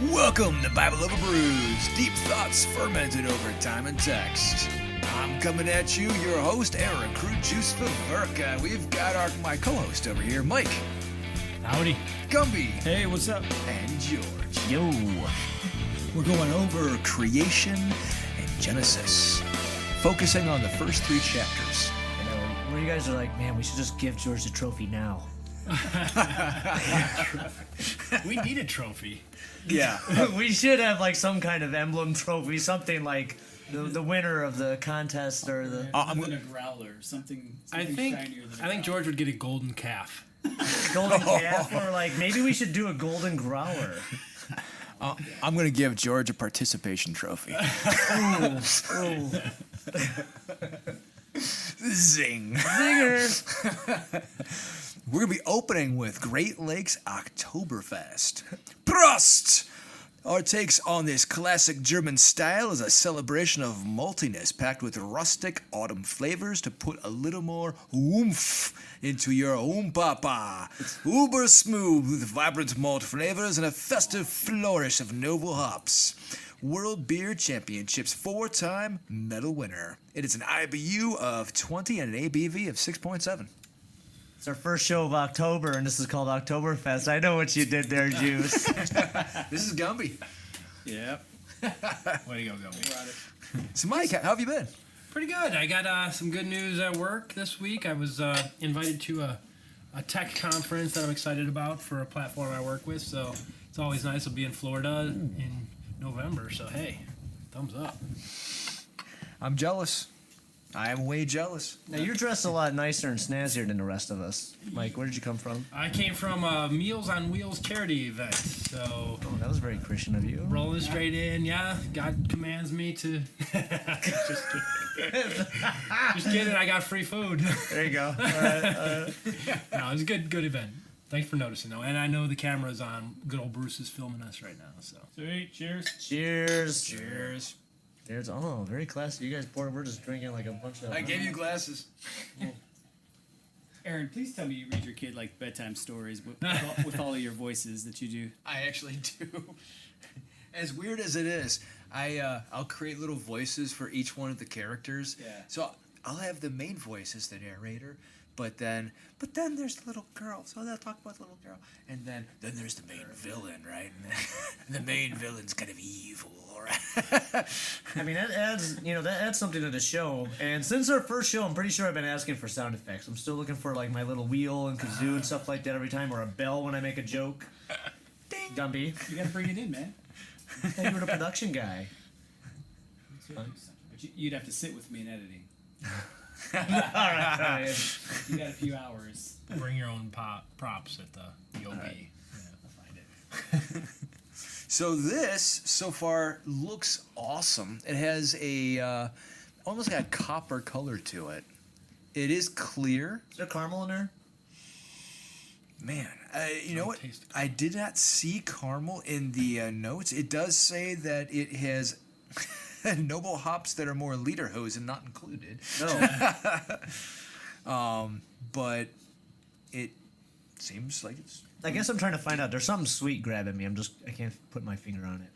Welcome to Bible over Brews, deep thoughts fermented over time and text. I'm coming at you, your host, Aaron Crew Juice Faverka. We've got my co-host over here, Mike. Howdy. Gumby. Hey, what's up? And George. Yo. We're going over creation and Genesis, focusing on the first 3 chapters. You know, where you guys are like, man, we should just give George the trophy now. We need a trophy. Yeah. We should have like some kind of emblem trophy, something like the winner of the contest or the I'm gonna growler, something I shinier than a think George would get a golden calf. golden calf, or like maybe we should do a golden growler. I'm going to give George a participation trophy. Ooh. Zing. Zinger. We're going to be opening with Great Lakes Octoberfest. Prost! Our takes on this classic German style is a celebration of maltiness packed with rustic autumn flavors to put a little more oomph into your papa. Uber smooth with vibrant malt flavors and a festive flourish of noble hops. World Beer Championships 4-time medal winner. It is an IBU of 20 and an ABV of 6.7. It's our first show of October, and this is called Octoberfest. I know what you did there, Juice. This is Gumby. Yep. Way to go, Gumby. So, Mike, how have you been? Pretty good. I got some good news at work this week. I was invited to a tech conference that I'm excited about for a platform I work with. So it's always nice to be in Florida in November. So, hey, thumbs up. I'm jealous. I am way jealous. Now, you're dressed a lot nicer and snazzier than the rest of us. Mike, where did you come from? I came from a Meals on Wheels charity event. So Oh, that was very Christian of you. rolling straight in. Yeah, God commands me to. Just kidding. I got free food. There you go. No, it was a good event. Thanks for noticing, though. And I know the camera's on. Good old Bruce is filming us right now. So Sweet, cheers. Cheers. cheers. There's very classy. You guys poured. We're just drinking like a bunch of. I gave you glasses. Aaron, please tell me you read your kid like bedtime stories with all of your voices that you do. I actually do. As weird as it is, I'll create little voices for each one of the characters. Yeah. So I'll have the main voice as the narrator, but then there's the little girl. So they'll talk about the little girl, and then there's the main villain, right? And the main villain's kind of evil, right? I mean, that adds something to the show. And since our first show, I'm pretty sure I've been asking for sound effects. I'm still looking for like my little wheel and kazoo and stuff like that every time, or a bell when I make a joke. Ding. Gumby. You gotta bring it in, man. I thought you were the production guy. But you'd have to sit with me in editing. All right. You got a few hours. Bring your own props at the OB. Right. Yeah, I'll find it. So this, so far, looks awesome. It has a almost like a copper color to it. It is clear. Is there caramel in there? Man, you know what? Taste I did not see caramel in the notes. It does say that it has noble hops that are more lederhosen not included. No. But it seems like it's... I guess I'm trying to find out. There's something sweet grabbing me. I can't put my finger on it.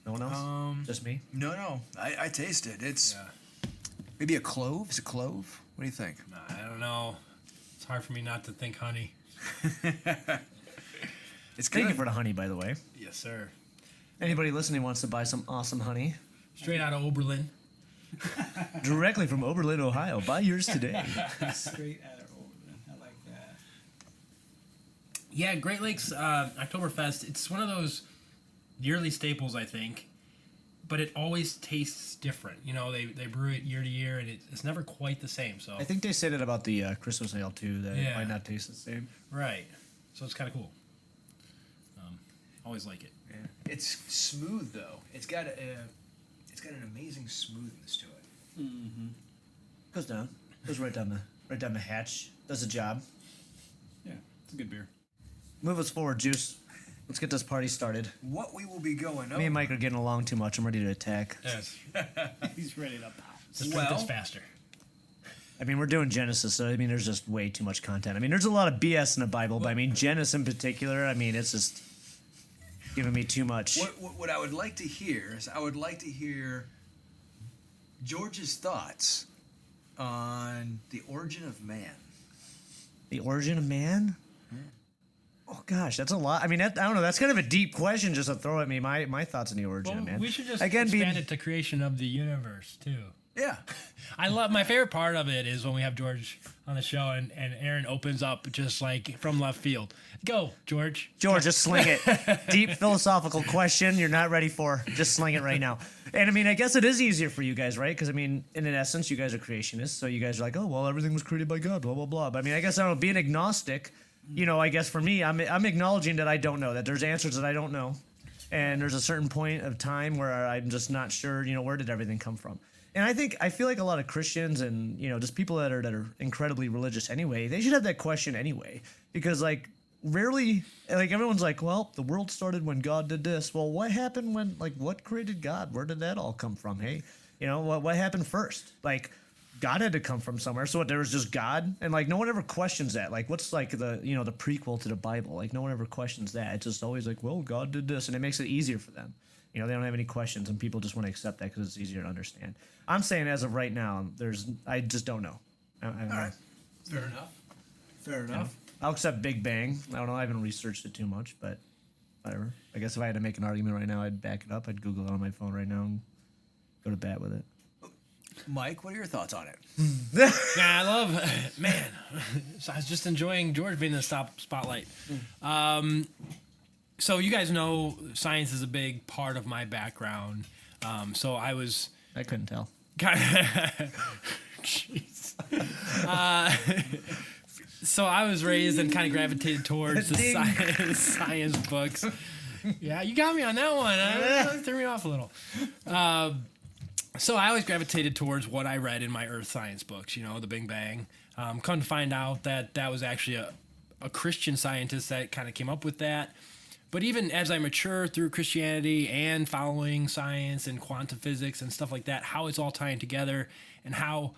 No one else? Just me? No. I taste it. It's Yeah. maybe a clove. Is it clove? What do you think? I don't know. It's hard for me not to think honey. It's Thank good. you for the honey, by the way. Yes, sir. Anybody listening wants to buy some awesome honey Straight out of Oberlin. directly from Oberlin, Ohio. Buy yours today. Straight out of Oberlin. I like that. Yeah, Great Lakes Oktoberfest. It's one of those yearly staples, I think. But it always tastes different. You know, they brew it year to year, and it's never quite the same. So I think they said it about the Christmas ale, too, that it Yeah. might not taste the same. right. So it's kind of cool. Always like it. Yeah. It's smooth though. It's got an amazing smoothness to it. Mm-hmm. Goes down. Goes right down the hatch. Does the job. Yeah, it's a good beer. Move us forward, Juice. Let's get this party started. What we will be going Me over. and Mike are getting along too much. I'm ready to attack. Yes. He's ready to pop. Just drink this faster. I mean, we're doing Genesis, so I mean, there's just way too much content. I mean, there's a lot of BS in the Bible, but I mean, Genesis in particular, I mean, it's just giving me too much. What I would like to hear is George's thoughts on the origin of man. The origin of man? Oh gosh, that's a lot. I mean, I don't know. That's kind of a deep question just to throw at me. My thoughts on the origin of man. We should just Again, expand it to creation of the universe too. Yeah. I love my favorite part of it is when we have George on the show and Aaron opens up just like from left field. Go, George. George, just sling it. Deep philosophical question you're not ready for. Just sling it right now. And I mean, I guess it is easier for you guys, right? Because I mean, in essence, you guys are creationists, so you guys are like, oh, well, everything was created by God, blah blah blah. But I mean, I guess I don't know. Being agnostic, I guess for me, I'm acknowledging that I don't know, that there's answers that I don't know, and there's a certain point of time where I'm just not sure, where did everything come from. And I feel like a lot of Christians and just people that are incredibly religious anyway, they should have that question anyway, because like rarely, like everyone's like, well, the world started when God did this. Well, what happened when, like, what created God? Where did that all come from? Hey, what happened first? Like, God had to come from somewhere. So what, there was just God, and like no one ever questions that. Like, what's like the the prequel to the Bible? Like no one ever questions that. It's just always like, well, God did this, and it makes it easier for them. They don't have any questions, and people just want to accept that because it's easier to understand. I'm saying as of right now, I just don't know. I don't know. All right. Fair enough. I'll accept Big Bang. I don't know. I haven't researched it too much, but whatever. I guess if I had to make an argument right now, I'd back it up. I'd Google it on my phone right now and go to bat with it. Mike, what are your thoughts on it? Yeah, I love, man. So I was just enjoying George being in the spotlight. So you guys know science is a big part of my background. So I couldn't tell. Jeez. So I was raised and kind of gravitated towards the science books. Yeah, you got me on that one. That threw me off a little. So I always gravitated towards what I read in my earth science books, the Big Bang. Come to find out that was actually a Christian scientist that kind of came up with that. But even as I mature through Christianity and following science and quantum physics and stuff like that, how it's all tying together and how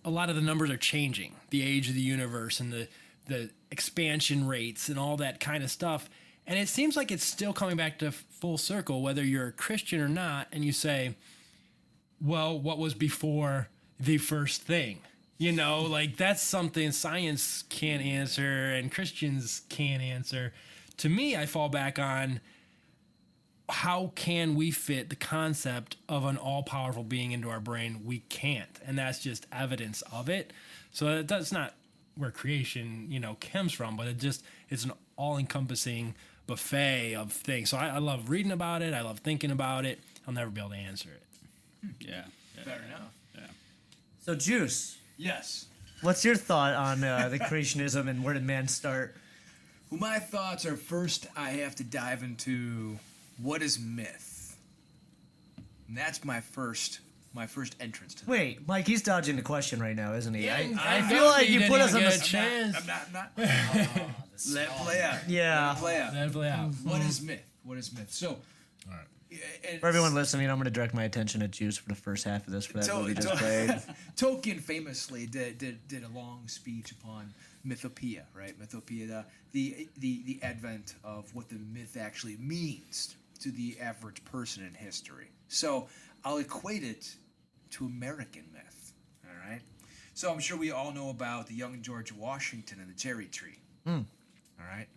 a lot of the numbers are changing, the age of the universe and the expansion rates and all that kind of stuff. And it seems like it's still coming back to full circle, whether you're a Christian or not, and you say, well, what was before the first thing? Like that's something science can't answer and Christians can't answer. To me, I fall back on how can we fit the concept of an all-powerful being into our brain? We can't, and that's just evidence of it. So that's not where creation, comes from, but it's an all-encompassing buffet of things. So I love reading about it. I love thinking about it. I'll never be able to answer it. Yeah. Fair enough. Yeah. So, Juice, Yes. what's your thought on the creationism and where did man start? Well, my thoughts are, first I have to dive into what is myth. And that's my first entrance to that. Wait, Mike, he's dodging the question right now, isn't he? Yeah, I feel like you put us on the chance. I'm not. Let it play out. Yeah. Let it play out. Let it play out. What is myth? What is myth? So, All right. For everyone listening, I'm going to direct my attention at Juice for the first half of this for that movie just played. Tolkien famously did a long speech upon mythopoeia, right? Mythopoeia, the advent of what the myth actually means to the average person in history. So I'll equate it to American myth, all right? So I'm sure we all know about the young George Washington and the cherry tree, all right?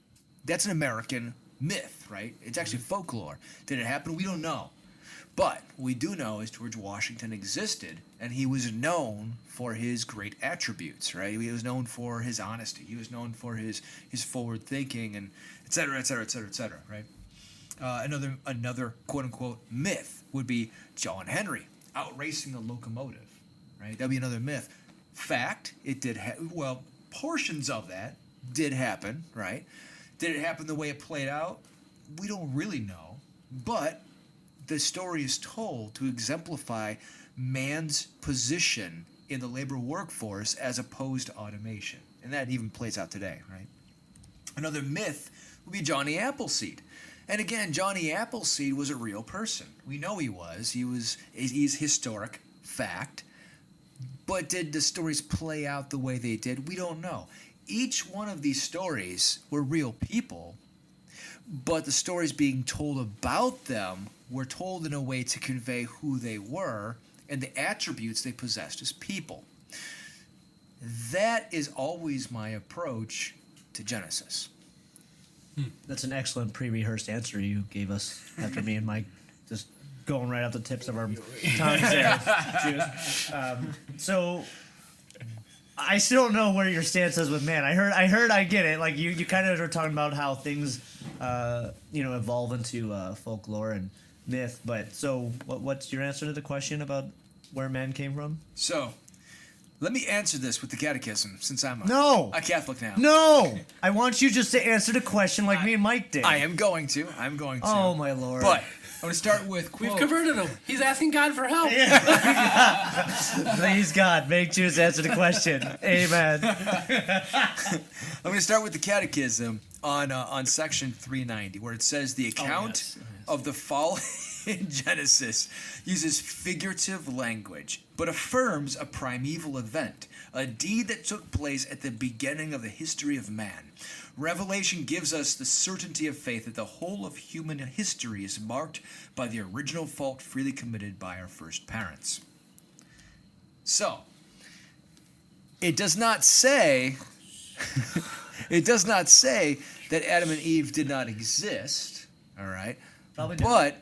That's an American myth, right? It's actually folklore. Did it happen? We don't know. But what we do know is George Washington existed, and he was known for his great attributes, right? He was known for his honesty. He was known for his forward thinking, and et cetera, et cetera, et cetera, et cetera, right? Another quote-unquote myth would be John Henry outracing the locomotive, right? That'd be another myth. Fact, it did portions of that did happen, right? Did it happen the way it played out? We don't really know, but the story is told to exemplify man's position in the labor workforce as opposed to automation. And that even plays out today, right? Another myth would be Johnny Appleseed. And again, Johnny Appleseed was a real person. We know he was. He's historic fact. But did the stories play out the way they did? We don't know. Each one of these stories were real people, but the stories being told about them were told in a way to convey who they were and the attributes they possessed as people. That is always my approach to Genesis. That's an excellent pre-rehearsed answer you gave us after me and Mike just going right off the tips of our tongues there. So I still don't know where your stance is with man. I heard, I get it. Like you kind of are talking about how things, evolve into folklore and myth. But so, what's your answer to the question about where man came from? So, let me answer this with the catechism, since I'm a Catholic now. No, I want you just to answer the question like me and Mike did. I am going to. Oh my Lord! But I'm going to start with We've quote. converted him. He's asking God for help. Please God, make Jews answer the question. Amen. I'm going to start with the catechism on section 390, where it says the account of the fall in Genesis uses figurative language, but affirms a primeval event, a deed that took place at the beginning of the history of man. Revelation gives us the certainty of faith that the whole of human history is marked by the original fault freely committed by our first parents. So, it does not say that Adam and Eve did not exist, all right? Probably didn't.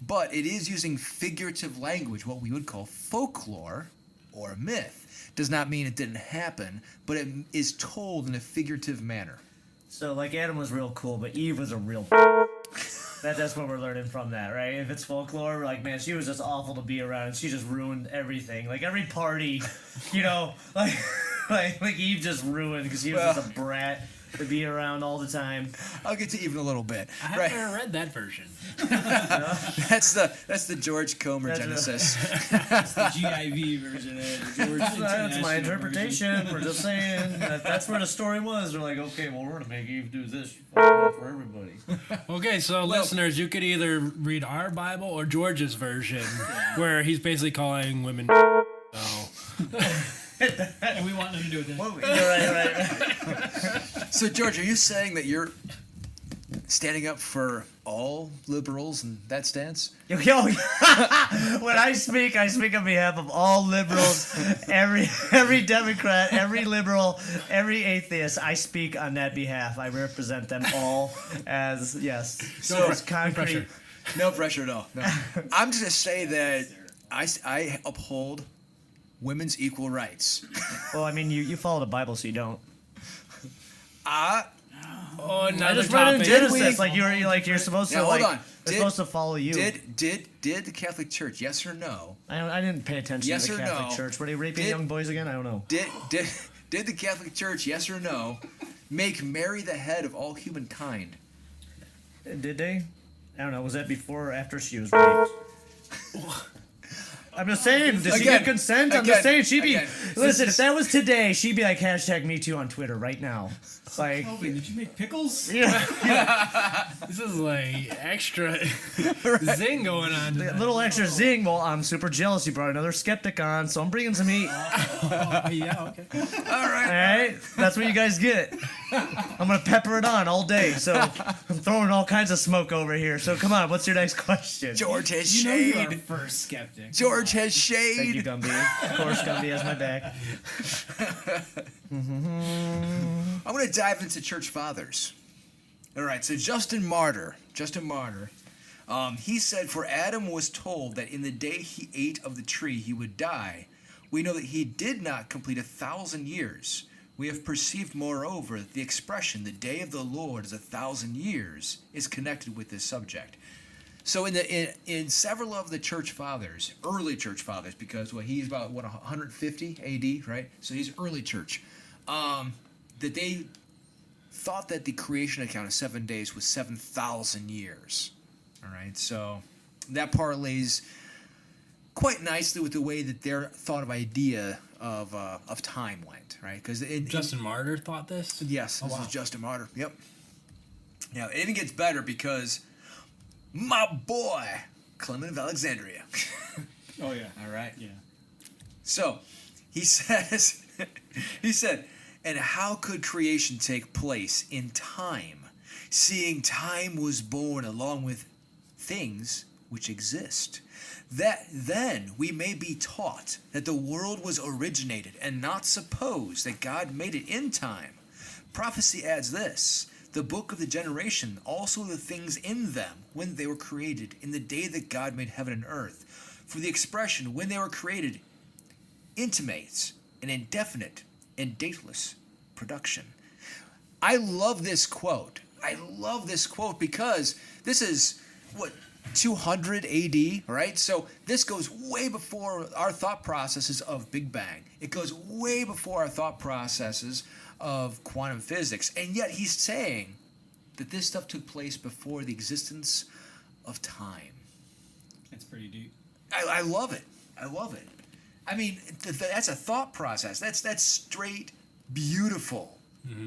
But it is using figurative language, what we would call folklore or myth. Does not mean it didn't happen, but it is told in a figurative manner. So like Adam was real cool, but Eve was a real. That's what we're learning from that, right? If it's folklore, we're like, man, she was just awful to be around, and she just ruined everything. Like every party, like Eve just ruined because she was just a brat to be around all the time. I'll get to even a little bit. I haven't ever read that version. That's the George Comer Genesis. It's the GIV version. That's my interpretation. We're just saying that's where the story was. We're like, okay, well, we're gonna make Eve do this for everybody. Okay, so listeners, you could either read our Bible or George's version, where he's basically calling women. And we want them to do it. Right. So, George, are you saying that you're standing up for all liberals in that stance? When I speak on behalf of all liberals, every Democrat, every liberal, every atheist. I speak on that behalf. I represent them all as yes. So it's concrete. No pressure at all. No. I'm just gonna say that I uphold women's equal rights. Well, I mean, you follow the Bible, so you don't. Oh, I another just read in topic. Genesis, you're supposed to Now, hold on. They're supposed to follow you. Did the Catholic Church, yes or no? I didn't pay attention Yes to the or Catholic no? Church. Were they raping young boys again? I don't know. Did the Catholic Church, yes or no, make Mary the head of all humankind? Did they? I don't know. Was that before or after she was raped? I'm just saying, did she get consent? I'm just saying, she'd be... Listen, if that was today, she'd be like, #MeToo on Twitter right now. Like... Oh, wait, did you make pickles? Yeah. This is like extra zing going on. A little extra zing. Well, I'm super jealous. You brought another skeptic on, so I'm bringing some heat. Yeah, okay. All right. All right? That's what you guys get. I'm going to pepper it on all day, so I'm throwing all kinds of smoke over here. So come on, what's your next question? George has You know you are shade. first skeptic. George has shade. Thank you, Gumby. Of course, Gumby has my back. I'm going to dive into church fathers. All right, so Justin Martyr, he said, "For Adam was told that in the day he ate of the tree he would die. We know that he did not complete 1,000 years. We have perceived, moreover, that the expression, the day of the Lord is 1,000 years, is connected with this subject." So in several of the church fathers, early church fathers, because he's about 150 AD, right? So he's early church. That they thought that the creation account of 7 days was 7,000 years. All right, so that parlays quite nicely with the way that their thought of idea of time went, right? Because Justin Martyr thought this? Yes, Oh, this wow. is Justin Martyr. Yep. Now it even gets better because my boy Clement of Alexandria. Oh, yeah. All right. Yeah. So he says, he said, "And how could creation take place in time, seeing time was born along with things which exist. That then we may be taught that the world was originated and not suppose that God made it in time. Prophecy adds this: the book of the generation, also the things in them when they were created, in the day that God made heaven and earth. For the expression when they were created intimates an indefinite and dateless production. I love this quote. I love this quote because this is, 200 AD, right? So this goes way before our thought processes of Big Bang. It goes way before our thought processes of quantum physics. And yet he's saying that this stuff took place before the existence of time. It's pretty deep. I love it. I love it. I mean, that's a thought process. That's straight, beautiful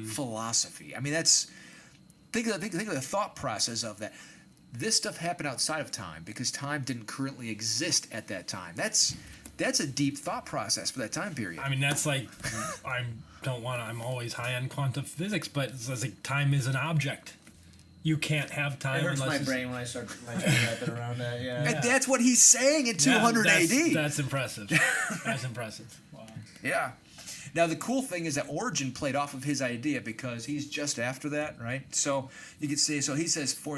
philosophy. I mean, think of the thought process of that. This stuff happened outside of time because time didn't currently exist at that time. That's a deep thought process for that time period. I mean, that's like, I'm always high on quantum physics, but it's like time is an object. You can't have time It hurts unless my it's- brain when I start wrapping around that. Yeah. And that's what he's saying in 200 that's, AD. That's impressive. That's impressive. Wow. Yeah. Now, the cool thing is that Origin played off of his idea because he's just after that, right? So you could say, so he says, for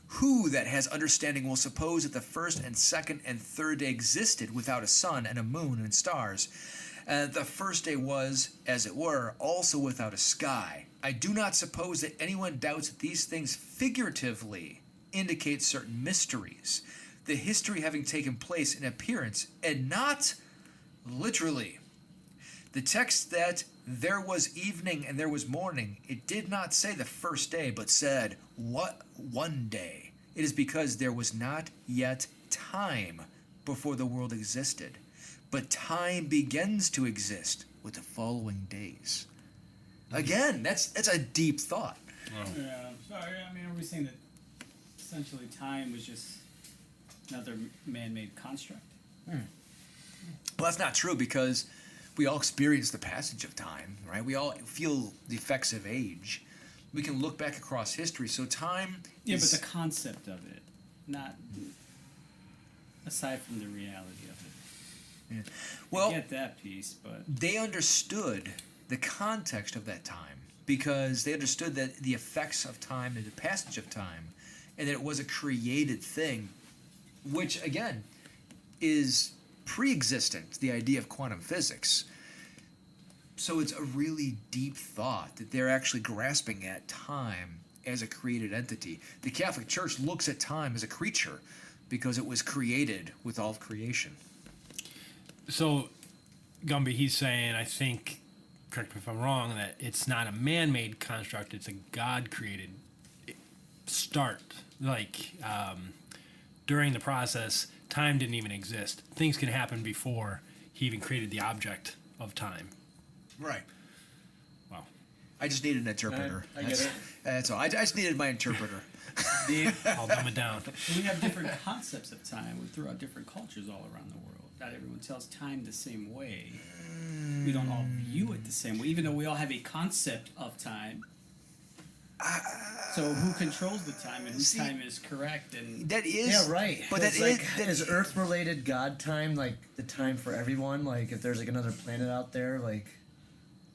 who that has understanding will suppose that the first and second and third day existed without a sun and a moon and stars. The first day was, as it were, also without a sky. I do not suppose that anyone doubts that these things figuratively indicate certain mysteries, the history having taken place in appearance and not literally. The text that there was evening and there was morning, it did not say the first day, but said one day. It is because there was not yet time before the world existed, but time begins to exist with the following days. Again, that's a deep thought. Yeah. Sorry. I mean, are we saying that essentially time was just another man-made construct? Well, that's not true because we all experience the passage of time, right? We all feel the effects of age. We can look back across history. So time Yeah, is... but the concept of it, not aside from the reality of it. Yeah. I Well, get that piece, but they understood the context of that time because they understood that the effects of time and the passage of time and that it was a created thing, which, again, is pre-existent to the idea of quantum physics. So it's a really deep thought that they're actually grasping at time as a created entity. The Catholic Church looks at time as a creature because it was created with all of creation. So, Gumby, he's saying, I think, correct me if I'm wrong, that it's not a man-made construct, it's a God-created start. Like, during the process, time didn't even exist. Things can happen before he even created the object of time. Right. Wow. I just needed an interpreter. I get it. That's all. I just needed my interpreter. I'll dumb it down. we have different concepts of time throughout different cultures all around the world. Not everyone tells time the same way. We don't all view it the same way, even though we all have a concept of time. So who controls the time and whose See, time is correct? And That is... Yeah, right. But It's that like, is... is Earth-related God time like the time for everyone? Like, if there's like another planet out there, like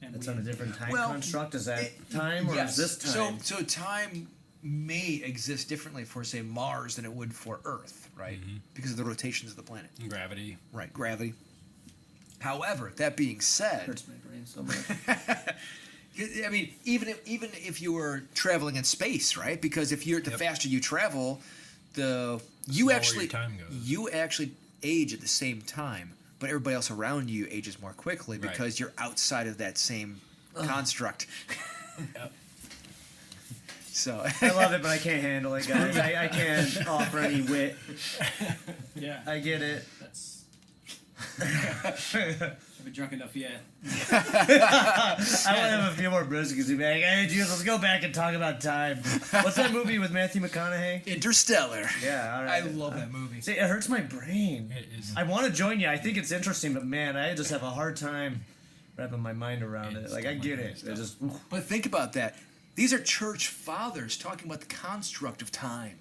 it's on a different time Well, construct. Is that time or yes. is this time? So time may exist differently for, say, Mars than it would for Earth, right? Because of the rotations of the planet. Gravity. Right, gravity. However, that being said... Hurts my brain so much. I mean, even if you were traveling in space, right? Because if you're the faster you travel, you Slower actually your time goes. you actually age at the same time, but everybody else around you ages more quickly Right. because you're outside of that same construct. Yep. So I love it, but I can't handle it, guys. I can't offer any wit. yeah, I get it. that's. I've been drunk enough yet. I want to have a few more brews because we'd be like, hey, Jesus, let's go back and talk about time. What's that movie with Matthew McConaughey? Interstellar. Yeah, all I right. love that movie. See, it hurts my brain. It is. I want to join you. I think it's interesting, but man, I just have a hard time wrapping my mind around it. Like I get it. It's just But think about that. These are church fathers talking about the construct of time.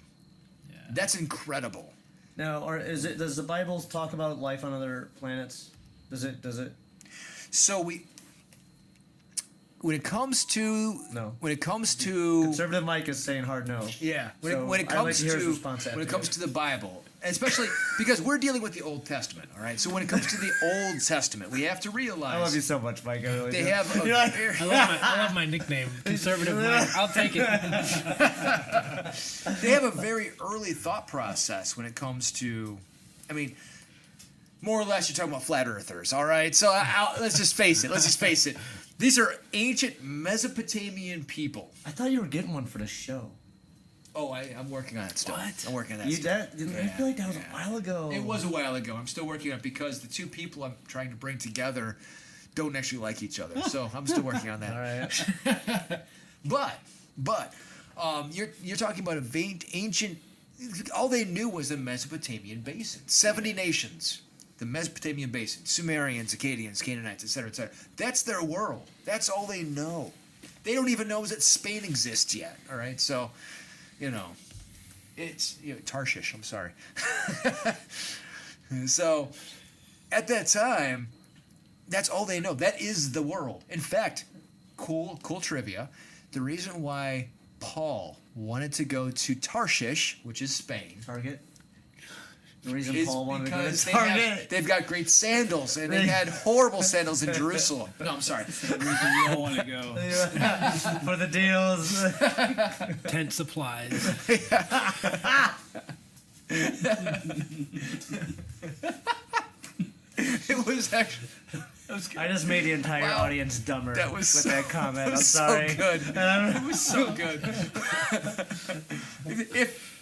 Yeah. That's incredible. now, or is it? Does the Bible talk about life on other planets? Does it? So when it comes to No. Conservative Mike is saying hard no. yeah, when So it I'd like comes to hear his to response after when it comes this. to the Bible, especially because we're dealing with the Old Testament, all right? So when it comes to the Old Testament, we have to realize I love you so much, Mike. I really they do. have a You're like- very, I love my nickname, conservative Mike. I'll take it. they have a very early thought process when it comes to, I mean, more or less you're talking about flat earthers, all right? So let's just face it. These are ancient Mesopotamian people. I thought you were getting one for the show. Oh, I'm working on it still. What? I'm working on that You still. I feel like that was a while ago. It was a while ago. I'm still working on it because the two people I'm trying to bring together don't actually like each other. So I'm still working on that. All right. But you're talking about ancient. All they knew was the Mesopotamian basin. 70 nations. The Mesopotamian basin. Sumerians, Akkadians, Canaanites, etc., etc. That's their world. That's all they know. They don't even know that Spain exists yet. All right. So, it's Tarshish. I'm sorry. So, at that time, that's all they know. That is the world. In fact, cool trivia. The reason why Paul wanted to go to Tarshish, which is Spain, Target. The reason is Paul wanted to go because to Target. they've got great sandals, and they had horrible sandals in Jerusalem. No, I'm sorry. The reason you don't want to go. For the deals. Tent supplies. It was actually. I just made the entire Wow. audience dumber That was with so- that comment. That I'm was sorry. so good. It was so good.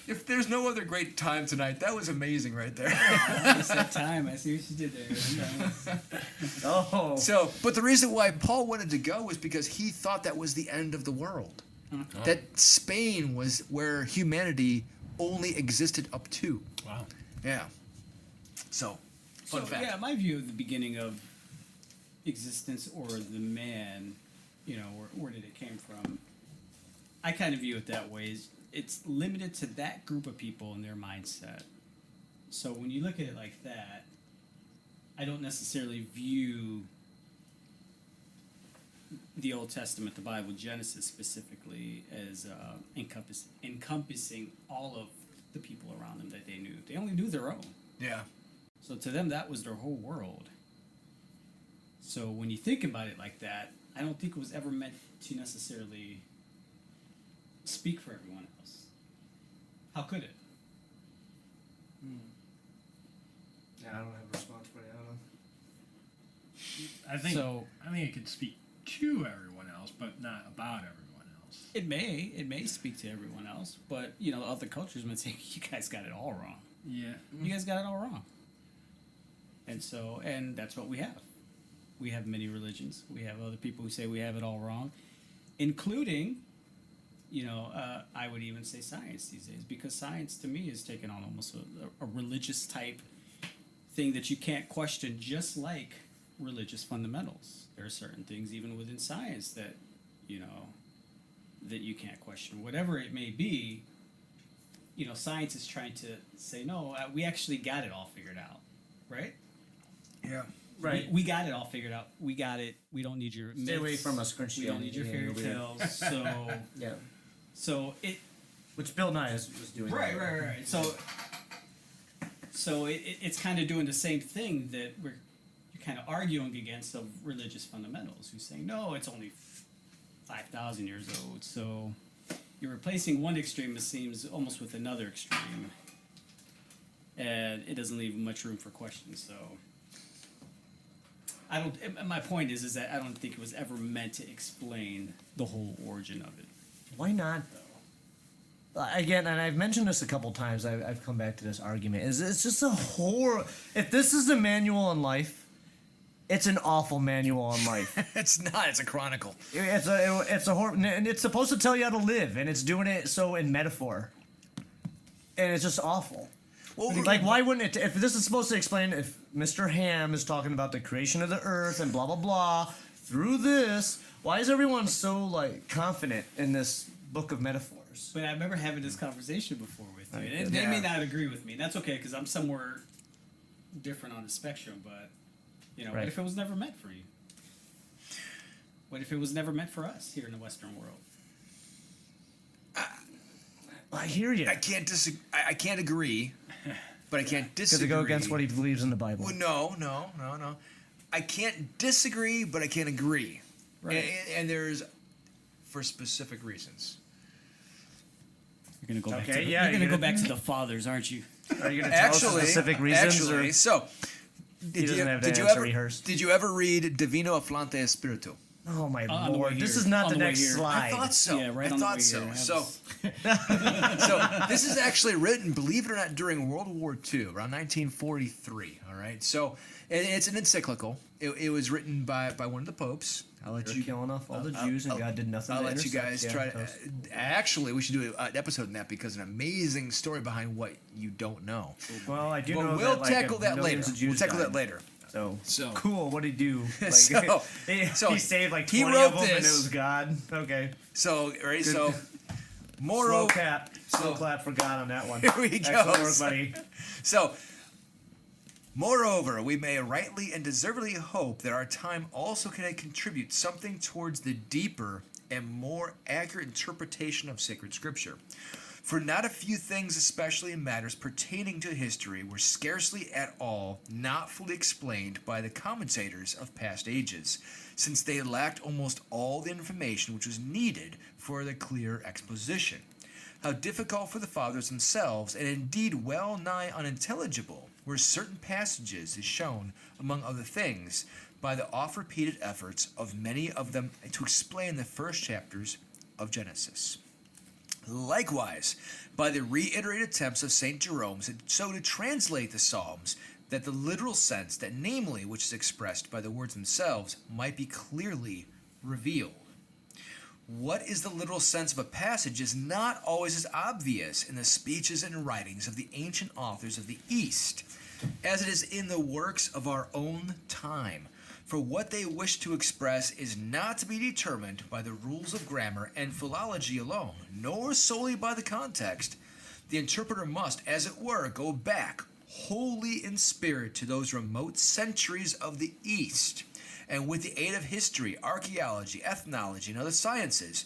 if there's no other great time tonight, that was amazing right there. It's that time. I see what you did there. Oh. So, but the reason why Paul wanted to go was because he thought that was the end of the world. That Spain was where humanity only existed up to. Wow. Yeah. So, fun fact. Yeah, my view of the beginning of existence or the man, where did it came from? I kind of view it that way. It's limited to that group of people and their mindset. So when you look at it like that, I don't necessarily view the Old Testament, the Bible, Genesis specifically, as encompassing all of the people around them that they knew. They only knew their own. Yeah. So to them, that was their whole world. So when you think about it like that, I don't think it was ever meant to necessarily speak for everyone else. How could it? Yeah, I don't have a response for you. I don't know. I think it could speak to everyone else, but not about everyone else. It may speak to everyone else, but other cultures might say, you guys got it all wrong. Yeah. You guys got it all wrong. And that's what we have. We have many religions. We have other people who say we have it all wrong, including, I would even say science these days, because science to me is taken on almost a religious type thing that you can't question, just like religious fundamentals. There are certain things even within science that, that you can't question. Whatever it may be, science is trying to say, no, we actually got it all figured out, right? Yeah. Right. We got it all figured out. We got it. We don't need your Stay away myths. from us, Christian. We don't need your Yeah, fairy you'll be there. tales. Yeah. So it. Which Bill Nye was doing. Right. So it's kind of doing the same thing that you're kind of arguing against of religious fundamentals, who's saying no, it's only 5,000 years old. So you're replacing one extreme, it seems, almost with another extreme, and it doesn't leave much room for questions. So. My point is that I don't think it was ever meant to explain the whole origin of it. Why not, though? Again, and I've mentioned this a couple times. I've come back to this argument. It's just a horror. If this is a manual on life, it's an awful manual on life. It's not. It's a chronicle. It's a horror, and it's supposed to tell you how to live, and it's doing it so in metaphor, and it's just awful. Well, Like, why wouldn't it? If this is supposed to explain, if Mr. Ham is talking about the creation of the earth and blah blah blah, through this, why is everyone so like confident in this book of metaphors? But I remember having this conversation before with you, Right, and they may yeah. not agree with me. That's okay because I'm somewhere different on the spectrum. But what Right. if it was never meant for you? What if it was never meant for us here in the Western world? I hear you. I can't disagree. I can't agree, but I can't Does disagree. it go against what he believes in the Bible? Well, no. I can't disagree, but I can't agree. Right. And there's for specific reasons. You're gonna go back. Okay, To the, yeah, you're gonna you're go back to the fathers, aren't you? Are you going to tell us Actually, specific reasons? actually, so did doesn't have did the you answer ever rehearsed. did you ever read Divino Afflante Espiritu? Oh my On the way lord! This here. is not On the the way next here. slide. I thought so. Yeah, right I on the thought way so. here. So, so this is actually written, believe it or not, during World War II, around 1943. All right. So it's an encyclical. It was written by one of the popes. I'll let You're you. killing off all the Jews, and God did nothing. I'll to let you intersect. guys Yeah, try to. toast. Actually, we should do an episode on that because an amazing story behind what you don't know. Well, I do But know we'll that, like, tackle that later. millions of Jews We'll tackle died. that later. So cool. What did he do? Like, So- so he saved like he 20 wrote of them, and it this. was God. Okay. So right. Good. So Slow moreover, clap. Slow So- clap for God on that one. Here we Excellent go. work, buddy. So, moreover, we may rightly and deservedly hope that our time also can contribute something towards the deeper and more accurate interpretation of sacred scripture. For not a few things, especially in matters pertaining to history, were scarcely at all not fully explained by the commentators of past ages, since they lacked almost all the information which was needed for the clear exposition. How difficult for the fathers themselves, and indeed well nigh unintelligible, were certain passages is shown, among other things, by the oft-repeated efforts of many of them to explain the first chapters of Genesis. Likewise, by the reiterated attempts of St. Jerome so to translate the Psalms that the literal sense, that namely which is expressed by the words themselves, might be clearly revealed. What is the literal sense of a passage is not always as obvious in the speeches and writings of the ancient authors of the East, as it is in the works of our own time. For what they wish to express is not to be determined by the rules of grammar and philology alone, nor solely by the context. The interpreter must, as it were, go back wholly in spirit to those remote centuries of the East, and with the aid of history, archaeology, ethnology, and other sciences,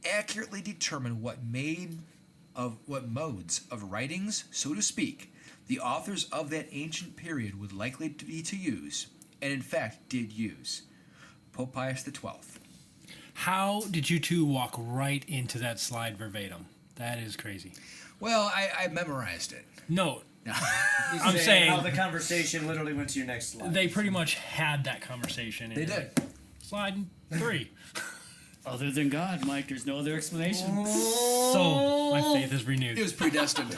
accurately determine what modes of writings, so to speak, the authors of that ancient period would likely to be to use, and in fact did use. Pope Pius XII. How did you two walk right into that slide verbatim? That is crazy. Well, I memorized it. No, He's I'm saying- how the conversation literally went to your next slide. they pretty much had that conversation. They and did. Slide 3. Other than God, Mike, there's no other explanation. So my faith is renewed. It was predestined.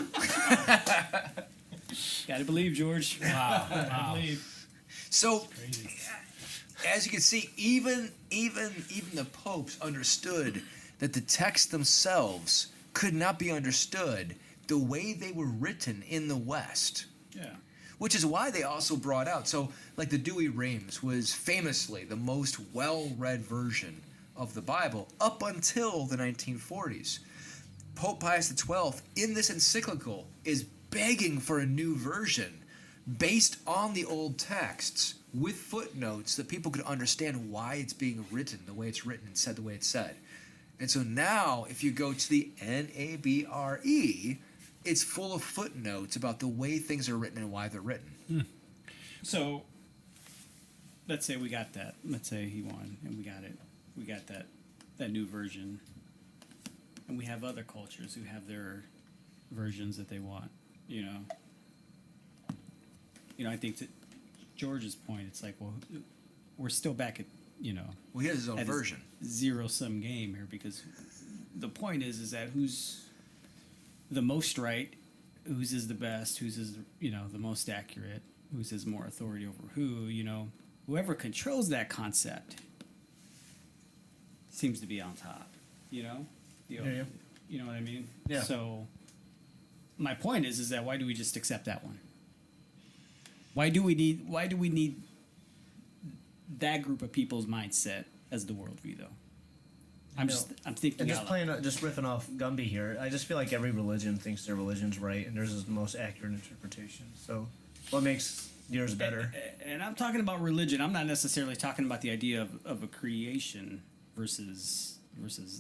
Gotta believe, George. Wow. Gotta Wow. believe. So, Crazy. as you can see, even the popes understood that the texts themselves could not be understood the way they were written in the West. Yeah. Which is why they also brought out, so like the Douay Rheims was famously the most well-read version of the Bible up until the 1940s. Pope Pius XII, in this encyclical, is begging for a new version based on the old texts with footnotes that people could understand why it's being written the way it's written and said the way it's said. And so now, if you go to the NABRE, it's full of footnotes about the way things are written and why they're written. So, let's say we got that. Let's say he won, and we got it. We got that new version, and we have other cultures who have their versions that they want. You know. I think to George's point, it's like, well, we're still back at Well, he has his own at a version. zero-sum game here, because the point is that who's the most right, whose is the best, whose is the most accurate, whose has more authority over who. Whoever controls that concept seems to be on top. You know what I mean? Yeah. So my point is that why do we just accept that one? Why do we need that group of people's mindset as the worldview, though? I'm thinking And out loud. just riffing off Gumby here, I just feel like every religion thinks their religion's right, and theirs is the most accurate interpretation. So, what makes yours better? And I'm talking about religion. I'm not necessarily talking about the idea of a creation versus.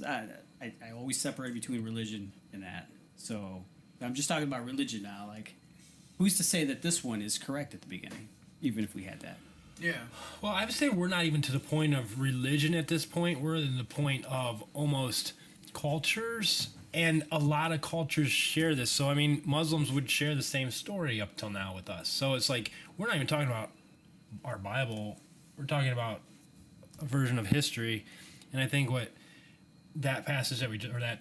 I always separate between religion and that. So I'm just talking about religion now. Like, who's to say that this one is correct at the beginning, even if we had that? Yeah. Well, I would say we're not even to the point of religion at this point. We're in the point of almost cultures, and a lot of cultures share this. So, I mean, Muslims would share the same story up till now with us. So it's like we're not even talking about our Bible. We're talking about a version of history. And I think what that passage that or that,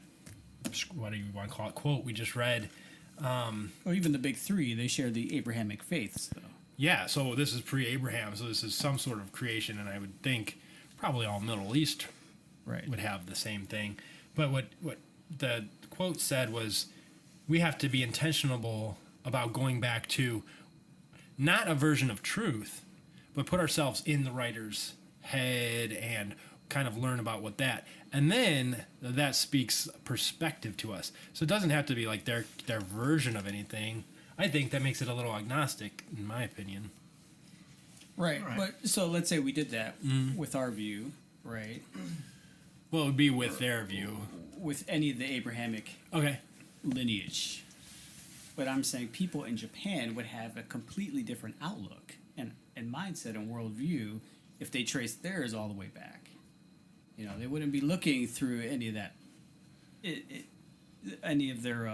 what do you want to call it, quote we just read. Or even the big three, they share the Abrahamic faiths, though. Yeah, so this is pre-Abraham, so this is some sort of creation, and I would think probably all Middle East would have the same thing. But what the quote said was, we have to be intentional about going back to not a version of truth, but put ourselves in the writer's head and kind of learn about what that. And then that speaks perspective to us. So it doesn't have to be like their version of anything. I think that makes it a little agnostic, in my opinion. Right. But so let's say we did that with our view, right? Well, it would be with their view. With any of the Abrahamic lineage. But I'm saying people in Japan would have a completely different outlook and mindset and worldview if they traced theirs all the way back. You know, they wouldn't be looking through any of that, any of their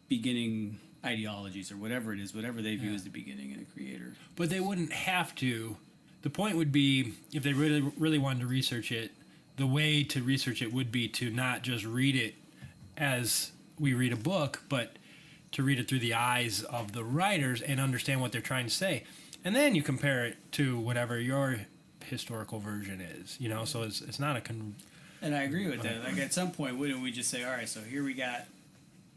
beginning ideologies or whatever it is, whatever they view as the beginning and a creator. But they wouldn't have to. The point would be, if they really, really wanted to research it, the way to research it would be to not just read it as we read a book, but to read it through the eyes of the writers and understand what they're trying to say. And then you compare it to whatever your historical version is, you know, so it's not a... And I agree with that. Like, at some point, wouldn't we just say, all right, so here we got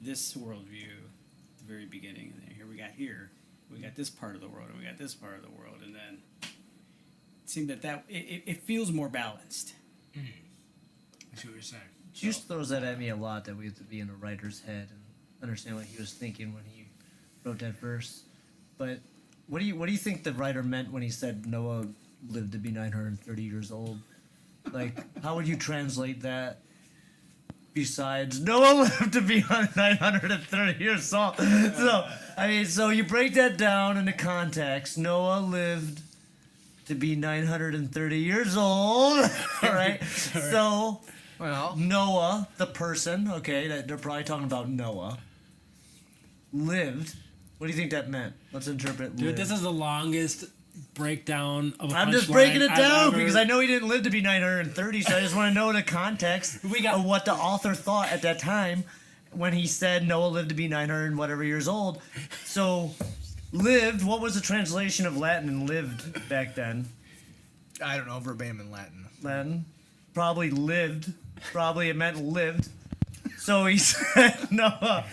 this worldview at the very beginning, and then here we got this part of the world, and we got this part of the world, and then it seemed that it feels more balanced. I see what you're saying. Juice throws that at me a lot, that we have to be in a writer's head and understand what he was thinking when he wrote that verse. But what do you think the writer meant when he said Noah lived to be 930 years old? Like, how would you translate that? Besides, Noah lived to be 930 years old. So, I mean, so you break that down into context. Noah lived to be 930 years old. All right. So, Well, Noah, the person, okay, they're probably talking about Noah, lived. What do you think that meant? Let's interpret Dude, lived. this is the longest breakdown of a I'm just punchline breaking it I've down ever- because I know he didn't live to be 930, so I just want to know the context of what the author thought at that time when he said Noah lived to be 900 and whatever years old. So, lived, what was the translation of Latin and lived back then? I don't know, verbatim in Latin. Latin? Probably lived. Probably it meant lived. So he said Noah.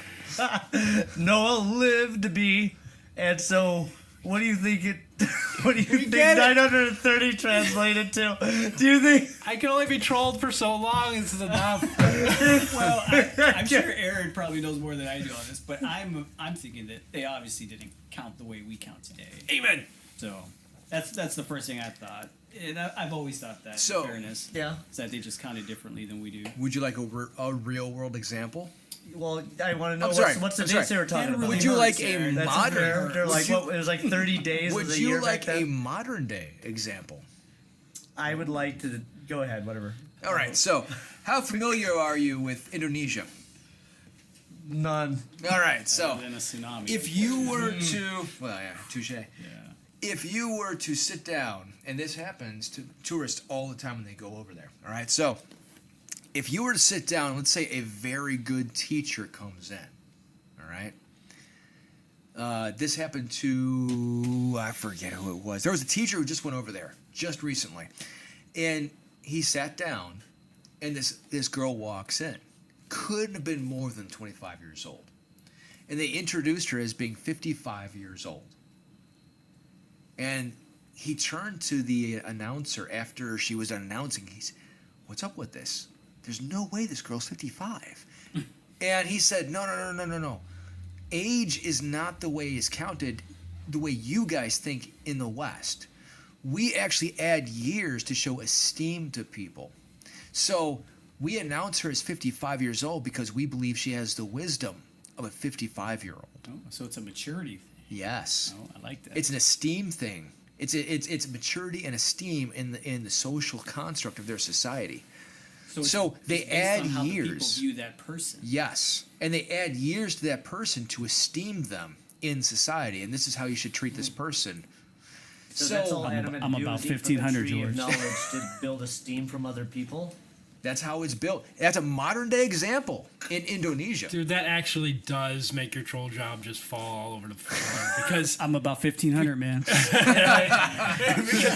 Noah lived to be, and so what do you think it? What do you think 930 translated to? Do you think? I can only be trolled for so long. This is enough. Well, I'm sure Aaron probably knows more than I do on this, but I'm thinking that they obviously didn't count the way we count today. Amen. So that's the first thing I thought. And I've always thought that, So- in fairness, Yeah. is that they just counted differently than we do. Would you like a real world example? Well, I want to know I'm sorry, what's the I'm dates sorry. they were talking about. Would you like a Aaron. That's modern? fair. They're like, would you, what, it was like 30 days. would was a you year like back a then? modern day example? I would like to go ahead. Whatever. All right. So, how familiar are you with Indonesia? None. All right. So, Other than a tsunami. if you were to, well, yeah, touche. yeah. If you were to sit down, and this happens to tourists all the time when they go over there. All right. So, if you were to sit down, let's say a very good teacher comes in. All right. This happened to, I forget who it was. There was a teacher who just went over there just recently. And he sat down, and this girl walks in. Couldn't have been more than 25 years old. and they introduced her as being 55 years old. And he turned to the announcer after she was done announcing. He's, "What's up with this? There's no way this girl's 55." And he said, No. Age is not the way it's counted the way you guys think in the West. We actually add years to show esteem to people. So we announce her as 55 years old because we believe she has the wisdom of a 55-year-old. Oh, so it's a maturity thing. Yes. Oh, I like that. It's an esteem thing. It's maturity and esteem in the social construct of their society. So they it's based add on how the years. people view that person. Yes, and they add years to that person to esteem them in society, and this is how you should treat this person. So that's all Adam had to I'm do about is eat from the 1500, tree of George. knowledge to build esteem from other people. That's how it's built. That's a modern day example in Indonesia. Dude, that actually does make your troll job just fall all over the floor because I'm about 1500, man. because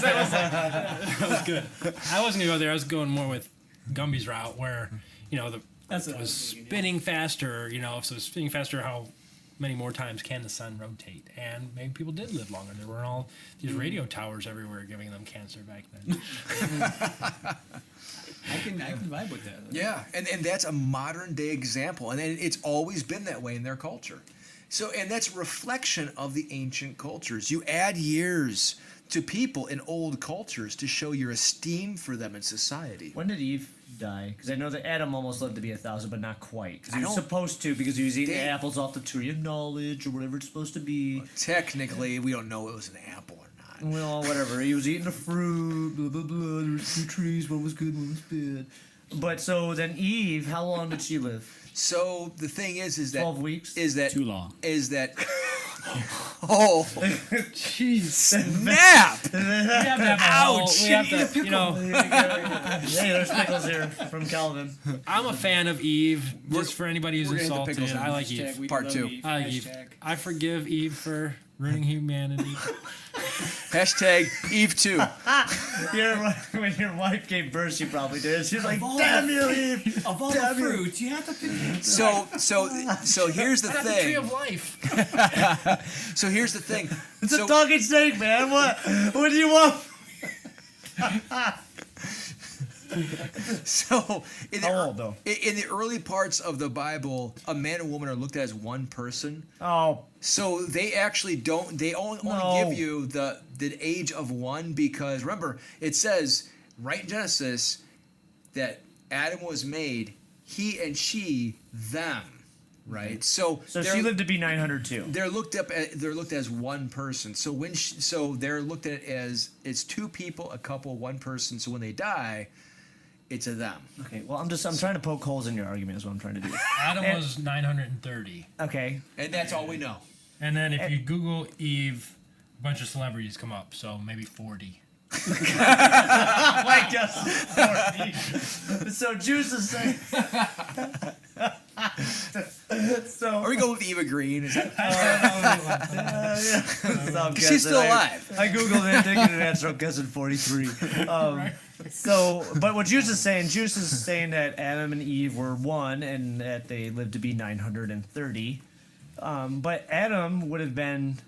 that was good. I wasn't gonna go there. I was going more with Gumby's route, where That's it what I was was thinking, yeah. spinning faster. So spinning faster, how many more times can the sun rotate? And maybe people did live longer. There weren't all these radio towers everywhere giving them cancer back then. I can vibe with that. Yeah, and that's a modern day example, and it's always been that way in their culture. So, and that's a reflection of the ancient cultures. You add years to people in old cultures to show your esteem for them in society. When did Eve die? Because I know that Adam almost lived to be 1,000, but not quite. Because he I was don't supposed to, because he was eating think- apples off the tree of knowledge or whatever it's supposed to be. Technically, we don't know it was an apple or not. Well, whatever. He was eating the fruit, blah, blah, blah. There was 2 trees. One was good, one was bad. But so then Eve, how long did she live? So the thing is that 12 weeks? is that Too long. is that oh Jeez, snap! we have to have a whole, Ouch! we have to, Hey, there's pickles here from Calvin. I'm a fan of Eve. Just for anybody who's we're gonna hit the insulted, pickles I like Hashtag Eve. we Part love 2. Eve. I like Eve. Hashtag. I forgive Eve for ruining humanity. Hashtag Eve 2. When your wife gave birth, she probably did. She's like, all damn the- you, Eve! Of all the fruits, you have to pick. So here's the That's the tree thing. of life. So here's the thing. It's So- a talking snake, man. What do you want? So in the, How old, though? in the early parts of the Bible, a man and woman are looked at as one person. Oh, So they actually don't. They only No. give you the age of one because remember it says right in Genesis that Adam was made, he and she, them, right? So so they're- she lived to be 902. They're looked as one person. So they're looked at as it's 2 people, a couple, one person. So when they die, it's a them. Okay, well, I'm trying to poke holes in your argument is what I'm trying to do. Adam was 930. Okay. And that's all we know. And then if you Google Eve, a bunch of celebrities come up, so maybe 40. I guess. So Juice is saying. Or we go with Eva Green. Is that, I'm she's still guessing. alive. I googled it, didn't get an answer. I'm guessing 43. So, but what Juice is saying that Adam and Eve were one, and that they lived to be 930. But Adam would have been,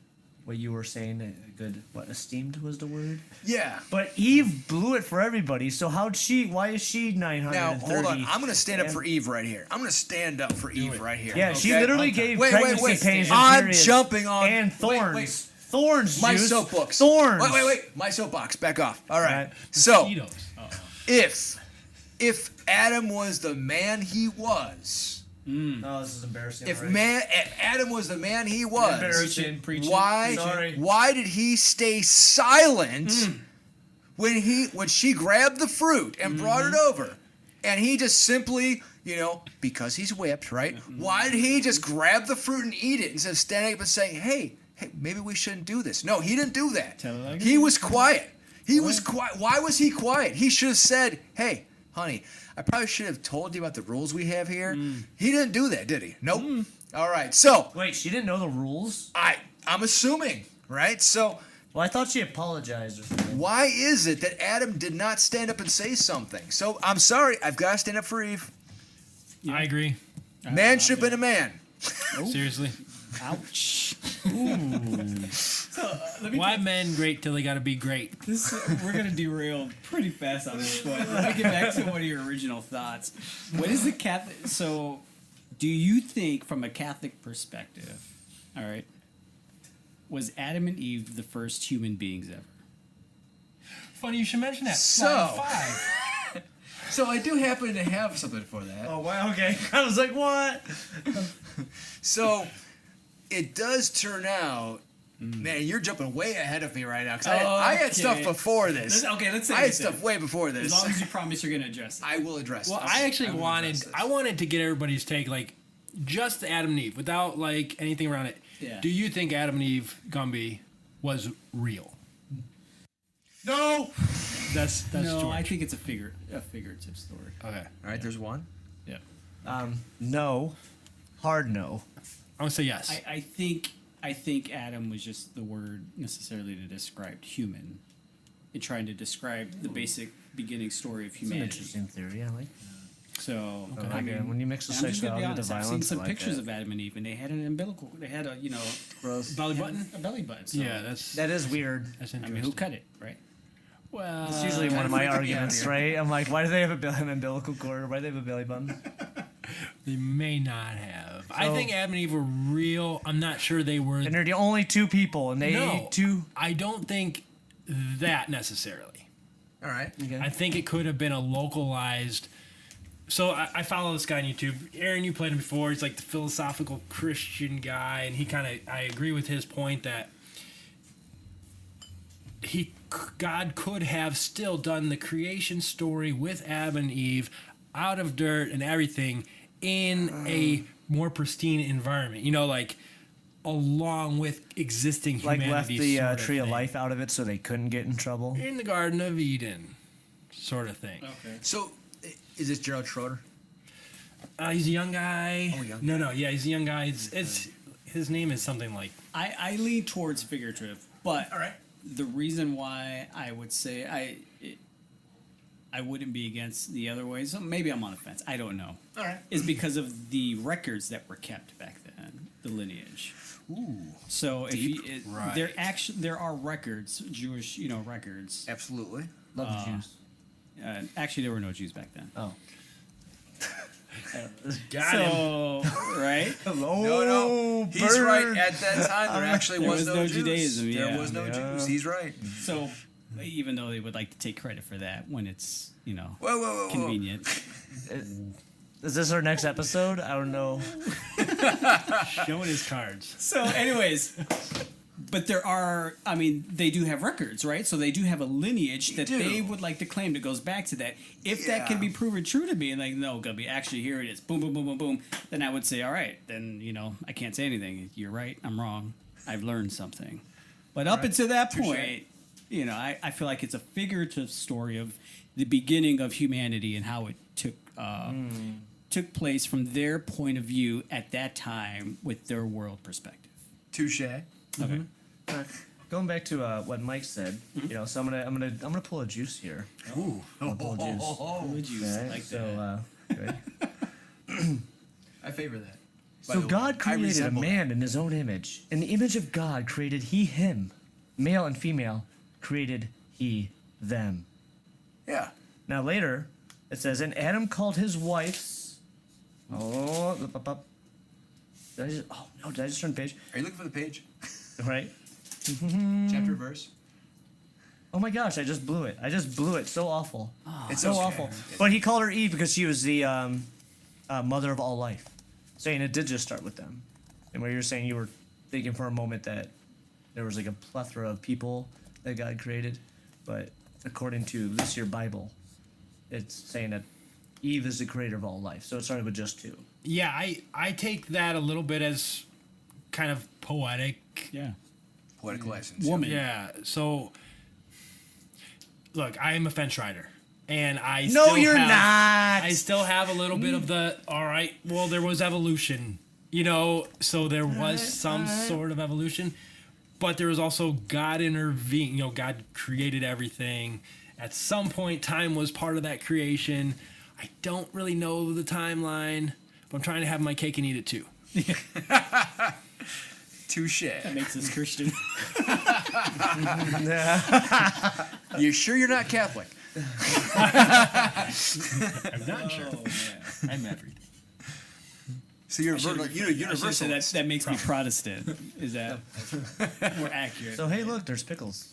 what you were saying, a good, esteemed was the word. Yeah. But Eve blew it for everybody. So why is she 930? Now hold on. I'm gonna stand up for Eve right here. I'm gonna stand up for Eve it. right here. Yeah, she okay? literally gave Wait, pregnancy pains and I'm periods jumping on and thorns. Wait. Thorns, My Juice. soapbox. Thorns. Wait. My soapbox. Back off. All right. Right. So Cheetos. if Adam was the man he was, Oh, this is embarrassing. if already. if Adam was the man he was, Embarrassing. Preaching. Sorry. why did he stay silent when she grabbed the fruit and brought it over, and he just simply, because he's whipped, right? Why did he just grab the fruit and eat it instead of standing up and saying, hey, maybe we shouldn't do this? No, he didn't do that. Tell it like He it was quiet. He was quiet. Why was he quiet? He should have said, hey, honey, I probably should have told you about the rules we have here. He didn't do that, did he? Nope. All right. So Wait, she didn't know the rules? I'm assuming, right? So Well, I thought she apologized or something. why is it that Adam did not stand up and say something? So I'm sorry. I've got to stand up for Eve. I agree. Man should have been a man. Seriously. Ouch. Why men great till they gotta be great? We're gonna derail pretty fast on this one. Let me get back to one of your original thoughts. What is the Catholic? So, do you think, from a Catholic perspective, all right, was Adam and Eve the first human beings ever? Funny you should mention that. So- Slide 5. So I do happen to have something for that. Oh wow, okay. I was like, what? So it does turn out, man, you're jumping way ahead of me right now. 'Cause I had stuff Okay. before this. Let's say I had this stuff then. way before As this. long as you promise you're gonna address it. I will address Well, this. I actually will wanted address this. I wanted to get everybody's take, like just Adam and Eve, without like anything around it. Yeah. Do you think Adam and Eve Gumby was real? No! That's no, George. I think it's a figurative story. Okay. All right, there's one. Yeah. No. Hard no. I'm gonna say yes. I think Adam was just the word necessarily to describe human, in trying to describe the basic beginning story of It's an humanity. interesting theory, I like. So I I like mean, it. When you mix the I'm just gonna be sexuality with the honest. I've seen violence, some I like pictures it. of Adam and Eve, and they had an umbilical. They had a Gross. Belly button? a belly button. So, Yeah, that's That is weird. that's I interesting. mean, who cut it, right? Well, It's usually one of my freaking me out arguments, here. right? I'm like, why do they have an umbilical cord? Why do they have a belly button? they may not have. I So- think Adam and Eve were real. I'm not sure they were. And they're the only two people, and they No, ate two. I don't think that necessarily. All right. Okay. I think it could have been a localized. So I follow this guy on YouTube. Aaron, you played him before. He's like the philosophical Christian guy, and he kind of I agree with his point that God could have still done the creation story with Adam and Eve out of dirt and everything in a more pristine environment. You know, like along with existing Like humanity. left the sort of tree of thing. life out of it so they couldn't get in trouble. In the Garden of Eden, sort of thing. Okay. So is this Gerald Schroeder? He's a young guy. Oh, young No, yeah, he's a young guy. It's his name is something like. I lean towards figurative, but All right. the reason why I would say I wouldn't be against the other way, so maybe I'm on the fence, I don't know, All right. is because of the records that were kept back then, the lineage. Ooh. So Deep. if you, Right. there are records, Jewish, records. Absolutely. Love the Jews. Actually, there were no Jews back then. Oh. Got him. So right. Hello. No, he's right. At that time, there actually There was was no no Jews. Judaism, There yeah. was no Yeah. Jews. He's right. So even though they would like to take credit for that when it's Whoa. convenient. Is this our next episode? I don't know. Showing his cards. So, anyways, but they do have records, right? So they do have a lineage that do. they would like to claim that goes back to that. If that can Yeah. be proven true to me, and like, no, Gubby, actually, here it is, boom, boom, boom, boom, boom, then I would say, all right, then, I can't say anything. You're right, I'm wrong. I've learned something. But up until that point, I feel like it's a figurative story of the beginning of humanity and how it took place from their point of view at that time with their world perspective. Touche. Okay. Going back to what Mike said, so I'm gonna pull a juice here. Ooh. I'm gonna pull a juice. Would you Okay, like so that? right. I favor that. By So the way, God I created a resemble man in his own image. In the image of God created he him. Male and female created he them. that. Yeah. Now later, it says, and Adam called his wife's. Oh, did I just turn the page? Are you looking for the page? Right. Chapter verse? Oh my gosh, I just blew it. I just blew it. So awful. It's So okay. awful. But he called her Eve because she was the mother of all life. Saying it did just start with them. And where you're saying you were thinking for a moment that there was like a plethora of people that God created. But according to this here Bible, it's saying that Eve is the creator of all life. So it started with just two. Yeah, I take that a little bit as kind of poetic. Yeah. Poetic license. Woman. Yeah. So, look, I am a fence rider, and I No, still you're have, not. I still have a little bit of the. All right. Well, there was evolution, so there was some sort of evolution, but there was also God intervened. God created everything. At some point, time was part of that creation. I don't really know the timeline, but I'm trying to have my cake and eat it too. Touche. That makes us Christian. You sure you're not Catholic? I'm not sure. Oh, man. I'm everything. So you're I should've you're I should've said universalist. that makes me Protestant. Is that more accurate? So hey, look, there's pickles.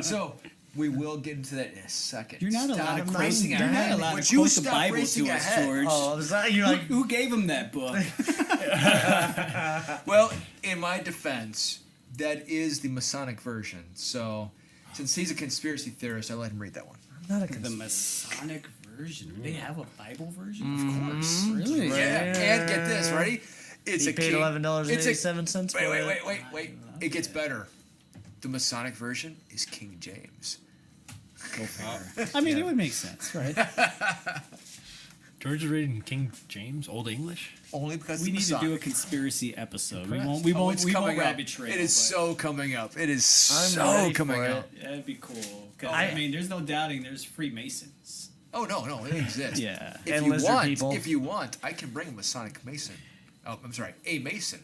So we will get into that in a second. You're not allowed Stop to racing You're not ahead. allowed Would to you quote the stop Bible racing to us, ahead? George. Oh, is that you're like? Who gave him that book? Well, in my defense, that is the Masonic version. So, since he's a conspiracy theorist, I let him read that one. I'm not a The Masonic version. They have a Bible version? Of Mm-hmm. course. Really? Yeah, and get this, ready? It's He a paid king- $11.87 for it. Wait. It gets better. The Masonic version is King James. Go figure. I mean, it would make sense, right? George is reading King James, Old English. Only because We need it's to do a Masonic. conspiracy episode. We Correct. won't. We Oh, won't. it's We won't coming up. rabbit trail. It is but so coming up. It is I'm so ready coming for it. up. That'd be cool. 'Cause, I mean, there's no doubting. There's Freemasons. Oh no, it exists. Yeah. If And you lizard want, people. if you want, I can bring a Masonic Mason. Oh, I'm sorry, a Mason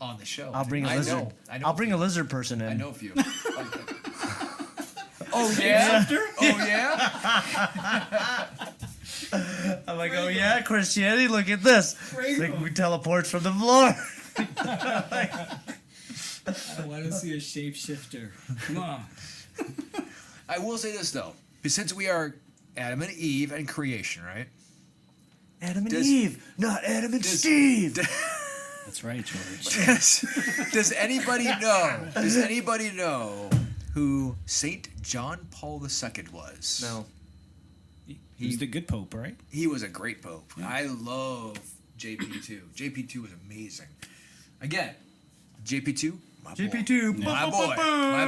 on the show. I'll bring a lizard. I know I'll bring a lizard person in. I know a few. Oh yeah. Oh yeah. I'm like, oh yeah, Christianity. Look at this. Like, we teleport from the floor. I want to see a shapeshifter. Come on. I will say this though, since we are Adam and Eve and creation, right? Adam and Does- Eve, not Adam and does- Steve. That's right, George. Does anybody know? Does anybody know who Saint John Paul II was? No. He's the good pope, right? He was a great pope. I love JP2. JP2 was amazing. Again, JP2, my boy. JP2. My boy. My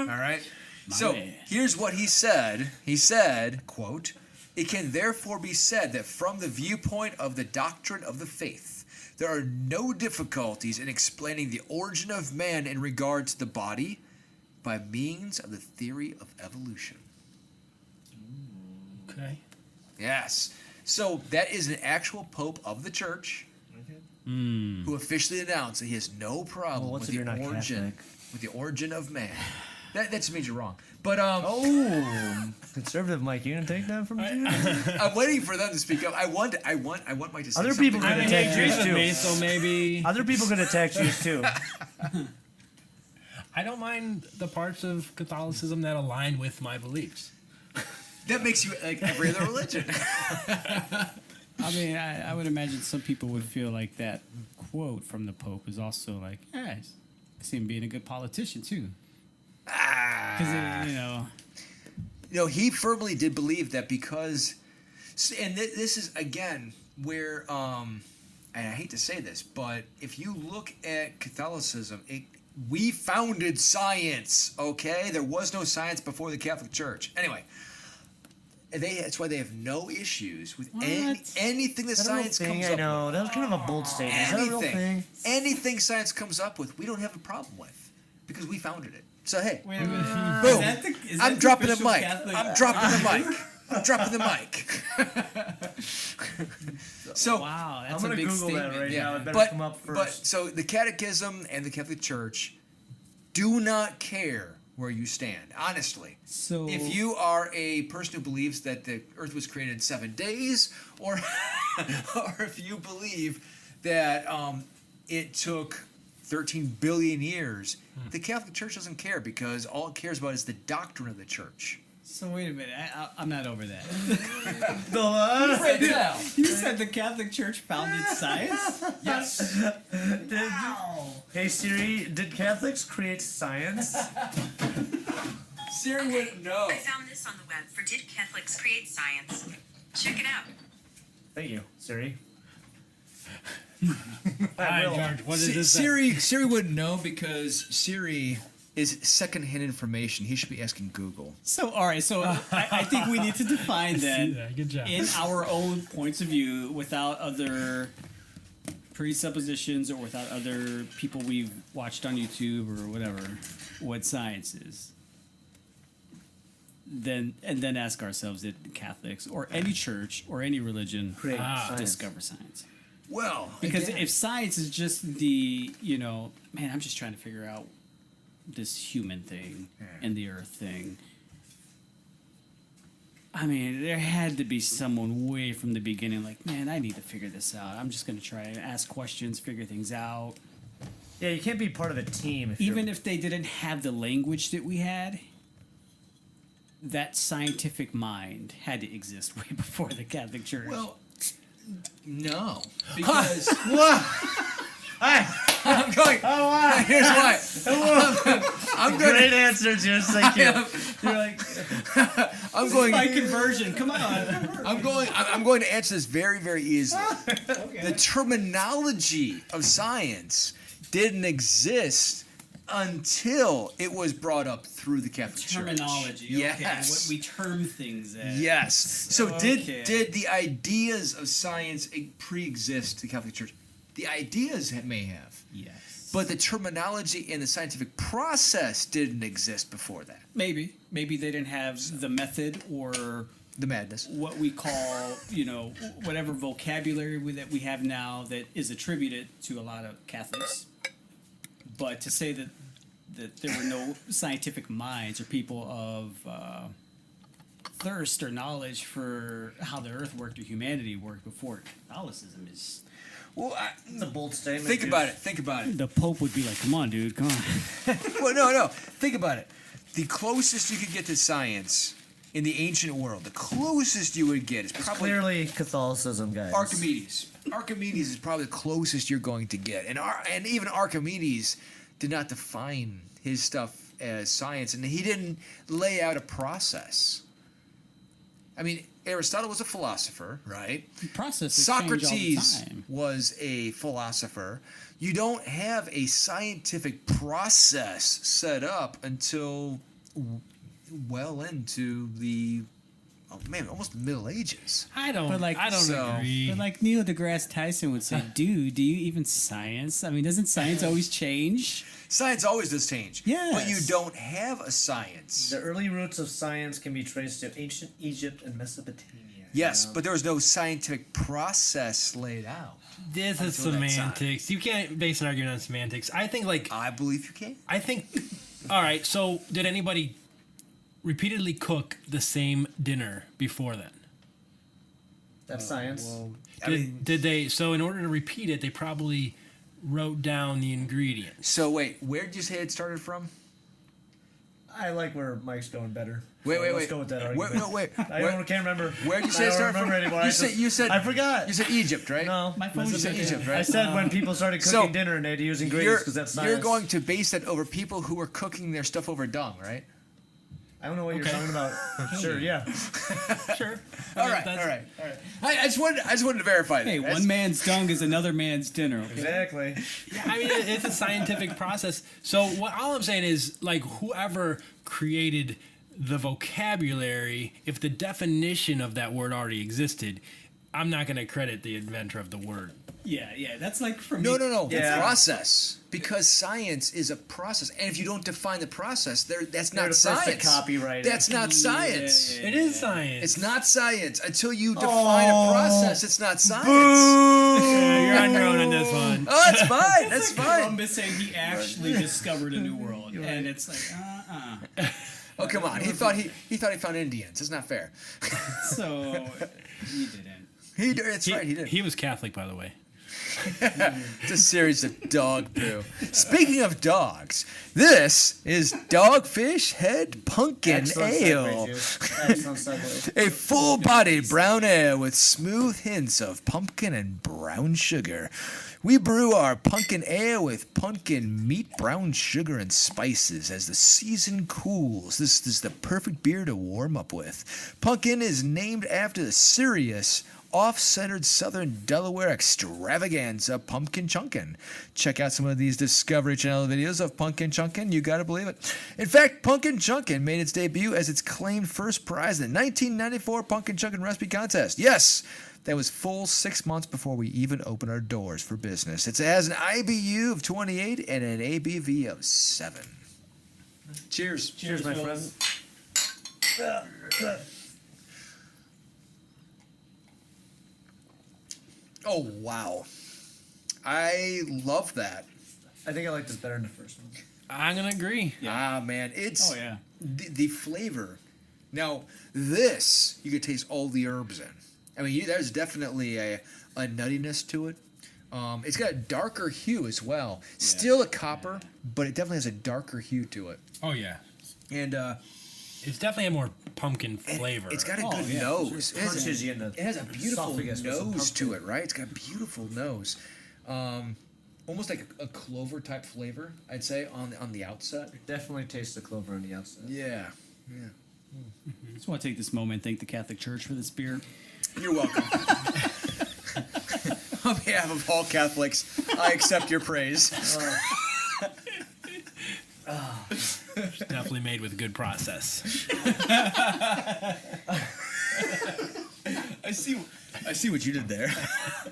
boy. All right. So man. here's what he said. He said, quote, "It can therefore be said that from the viewpoint of the doctrine of the faith, there are no difficulties in explaining the origin of man in regard to the body by means of the theory of evolution." Okay. Yes. So that is an actual pope of the church who officially announced that he has no problem Well, what's with if you're the not origin Catholic? with the origin of man. That just means you're wrong. But Oh, conservative Mike, you didn't take that from me. I'm waiting for them to speak up. I want Mike to say Other something. people could I mean, attack he Jews agrees with too. me, so maybe Other people could attack Jews too. I don't mind the parts of Catholicism that align with my beliefs. That makes you like every other religion. I mean, I would imagine some people would feel like that quote from the Pope is also like, I see him being a good politician too. Because, He firmly did believe that because, and this is again where, and I hate to say this, but if you look at Catholicism, we founded science. Okay, there was no science before the Catholic Church. Anyway, that's why they have no issues with anything that Is that a real science thing? comes I up know. with. That was kind of a bold statement. Is that a real thing? Anything science comes up with, we don't have a problem with because we founded it. So hey, Wait a minute. boom! Is I'm that dropping the official mic. Catholic- I'm dropping the mic. I'm dropping the mic. So Wow, I'm that's gonna a big Google statement. that right yeah, now. It better but, come up first. but so the Catechism and the Catholic Church do not care where you stand. Honestly, So if you are a person who believes that the Earth was created in 7 days, or or if you believe that it took 13 billion years, the Catholic Church doesn't care because all it cares about is the doctrine of the Church. So wait a minute, I'm not over that. Right now. You said the Catholic Church founded science? Yes. Hey Siri, did Catholics create science? Siri wouldn't know. I found this on the web for Did Catholics Create Science? Check it out. Thank you, Siri. Hi, will. George. What is this? Siri wouldn't know because Siri is secondhand information. He should be asking Google. So, all right, so I think we need to define then, Yeah, good job. in our own points of view, without other presuppositions or without other people we've watched on YouTube or whatever, what science is. Then ask ourselves, did Catholics or any church or any religion Create science. discover science? Well, Because again, if science is just the, man, I'm just trying to figure out this human thing and the Earth thing. I mean, there had to be someone way from the beginning like, man, I need to figure this out. I'm just going to try and ask questions, figure things out. Yeah, you can't be part of a team Even if they didn't have the language that we had, that scientific mind had to exist way before the Catholic Church. well, no, because I'm going. Oh wow! Here's why. I'm going. Great answer, Juice. Thank you. You're like, I'm going. by conversion, come on. I'm going to answer this very, very easily. The terminology of science didn't exist until it was brought up through the Catholic Terminology, Church. okay, what we term things as. Yes. So Okay. did the ideas of science pre-exist to the Catholic Church? The ideas may have, Yes. but the terminology and the scientific process didn't exist before that. Maybe they didn't have the method or The madness. what we call, whatever vocabulary that we have now that is attributed to a lot of Catholics. But to say that there were no scientific minds or people of thirst or knowledge for how the earth worked or humanity worked before Catholicism is... Well, it's a bold statement. think Juice. about it. Think about it. The Pope would be like, come on, dude, come on. Well, no. Think about it. The closest you could get to science in the ancient world, the closest you would get is It's probably clearly Catholicism, guys. Archimedes. Archimedes is probably the closest you're going to get, and even Archimedes did not define his stuff as science, and he didn't lay out a process. I mean, Aristotle was a philosopher, right? Processes Socrates change all the time. was a philosopher. You don't have a scientific process set up until well into the almost the Middle Ages. I don't So- agree. But like Neil deGrasse Tyson would say, dude, do you even science? I mean, doesn't science always change? Science always does change. Yes. But you don't have a science. The early roots of science can be traced to ancient Egypt and Mesopotamia. Yes, but there was no scientific process laid out. This is Until that time. semantics. You can't base an argument on semantics. I think I believe you can. all right, so did anybody repeatedly cook the same dinner before then? That's science. Did they, so in order to repeat it, they probably wrote down the ingredients. So wait, where did you say it started from? I like where Mike's going better. Wait. Let's go with that Wait, argument. wait. Can't remember. Where did you say I it don't started remember from? anymore. You said I forgot. You said Egypt, right? No, My phone You was said Egypt, right? I said when people started cooking So, dinner and they had to use ingredients because that's science. You're going to base that over people who were cooking their stuff over dung, right? I don't know what you're Okay. talking about. Sure, yeah. Sure. All right. I just wanted to verify that. Hey, That's- one man's dung is another man's dinner. Okay? Exactly. Yeah, I mean, it's a scientific process. So all I'm saying is, like, whoever created the vocabulary, if the definition of that word already existed, I'm not going to credit the inventor of the word. Yeah, that's like for me. No. Yeah. The process. Because science is a process, and if you don't define the process, that's They're not the first to science. copyright it. That's not science. Yeah. It is science. It's not science until you define a process. It's not science. Yeah, you're on your own on this one. Oh, that's fine. That's fine. Columbus saying he actually discovered a new world, and it's like, Oh, come on. He thought he found Indians. It's not fair. So he didn't. He did. That's right. He did. He was Catholic, by the way. It's a series of dog poo. Speaking of dogs, this is Dogfish Head Pumpkin Excellent Ale. segue, Juice. Excellent segue. A full-bodied brown ale with smooth hints of pumpkin and brown sugar. We brew our pumpkin ale with pumpkin meat, brown sugar, and spices as the season cools. This is the perfect beer to warm up with. Pumpkin is named after the serious, off-centered Southern Delaware extravaganza Pumpkin Chunkin. Check out some of these Discovery Channel videos of Pumpkin Chunkin. You gotta believe it. In fact, Pumpkin Chunkin made its debut as its claimed first prize in the 1994 Pumpkin Chunkin Recipe Contest. Yes, that was full 6 months before we even opened our doors for business. It has an IBU of 28 and an ABV of 7. Cheers. Cheers, my friend. Oh, wow. I love that. I think I like this better than the first one. I'm gonna agree. Ah, man, it's Oh yeah. the flavor. Now, this you could taste all the herbs in. I mean, there's definitely a nuttiness to it. It's got a darker hue as well. Still a copper, but it definitely has a darker hue to it. Oh yeah. And It's definitely a more pumpkin flavor. it's got a Oh, good yeah, nose. It punches you in the It has a beautiful esophagus with some nose to pumpkin. it, right? It's got a beautiful nose. Almost like a clover type flavor, I'd say, on the outset. Definitely taste the clover on the outside. Yeah. I just want to take this moment and thank the Catholic Church for this beer. You're welcome. On behalf of all Catholics, I accept your praise. Definitely made with good process. I see what you did there.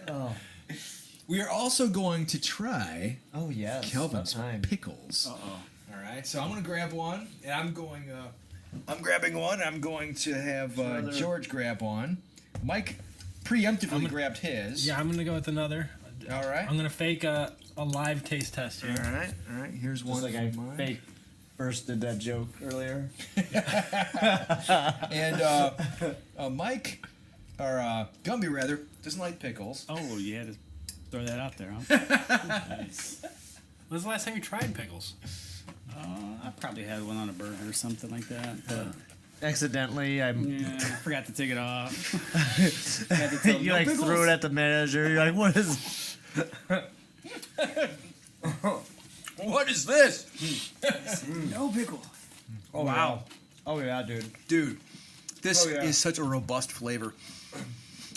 Oh, We are also going to try oh yeah. Kelvin's Time. pickles. Uh-oh. All right, so I'm gonna grab one, and I'm grabbing one. I'm going to have Another- George grab one. Mike preemptively grabbed his. Yeah, I'm gonna go with another. All right. I'm gonna fake a live taste test here. All right. Here's Just one. like I fake first did that joke earlier. And Mike, or Gumby rather, doesn't like pickles. Oh, you had to throw that out there, huh? Nice. When's the last time you tried pickles? I probably had one on a burger or something like that. But Accidentally, yeah, I forgot to take it off. Had to tell them, you "No like pickles?" threw it at the manager. You're like, what is? What is this? No pickle. Oh wow. Oh yeah, dude. Dude, this Oh, yeah. is such a robust flavor.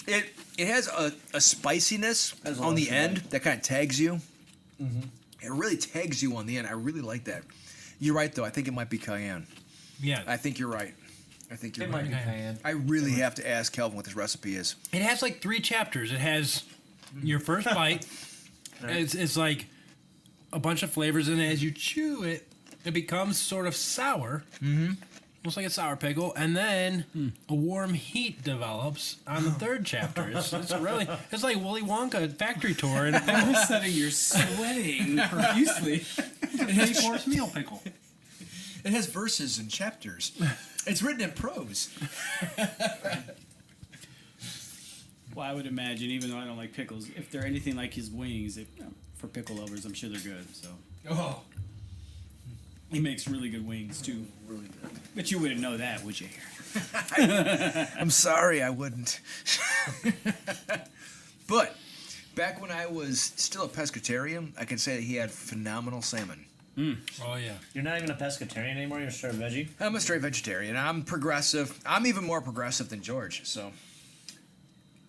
It has a spiciness Has a on lot the of end sugar. that kind of tags you. It really tags you on the end. I really like that. You're right, though. I think it might be cayenne. Yeah. I think you're right. I think you're It right. might be cayenne. I really have to ask Kelvin what this recipe is. It has like 3 chapters. It has your first bite. It's like a bunch of flavors, and as you chew it, it becomes sort of sour. Mm-hmm. Almost like a sour pickle, and then a warm heat develops on the 3rd chapter. It's really, it's like Willy Wonka factory tour and a All of a sudden, you're sweating profusely. 3-course meal pickle. It has verses and chapters. It's written in prose. Well, I would imagine, even though I don't like pickles, if they're anything like his wings, for pickle lovers, I'm sure they're good. So Oh, he makes really good wings too. Really good. But you wouldn't know that, would you? I'm sorry, I wouldn't. But back when I was still a pescatarian, I can say that he had phenomenal salmon. Oh yeah. You're not even a pescatarian anymore. You're a straight veggie. I'm a straight vegetarian. I'm progressive. I'm even more progressive than George. So.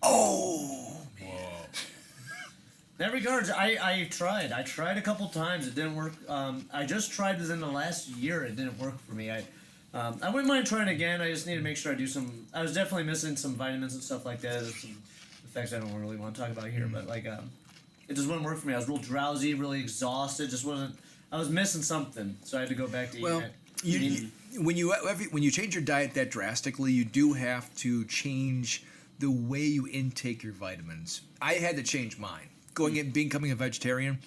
Oh. In that regards, I tried. I tried a couple times. It didn't work. I just tried within the last year. It didn't work for me. I wouldn't mind trying again. I just need to make sure I do some. I was definitely missing some vitamins and stuff like that. There's some effects I don't really want to talk about here, but like, it just wouldn't work for me. I was real drowsy, really exhausted. Just wasn't. I was missing something, so I had to go back to Well, eating. when you change your diet that drastically, you do have to change the way you intake your vitamins. I had to change mine. Becoming a vegetarian,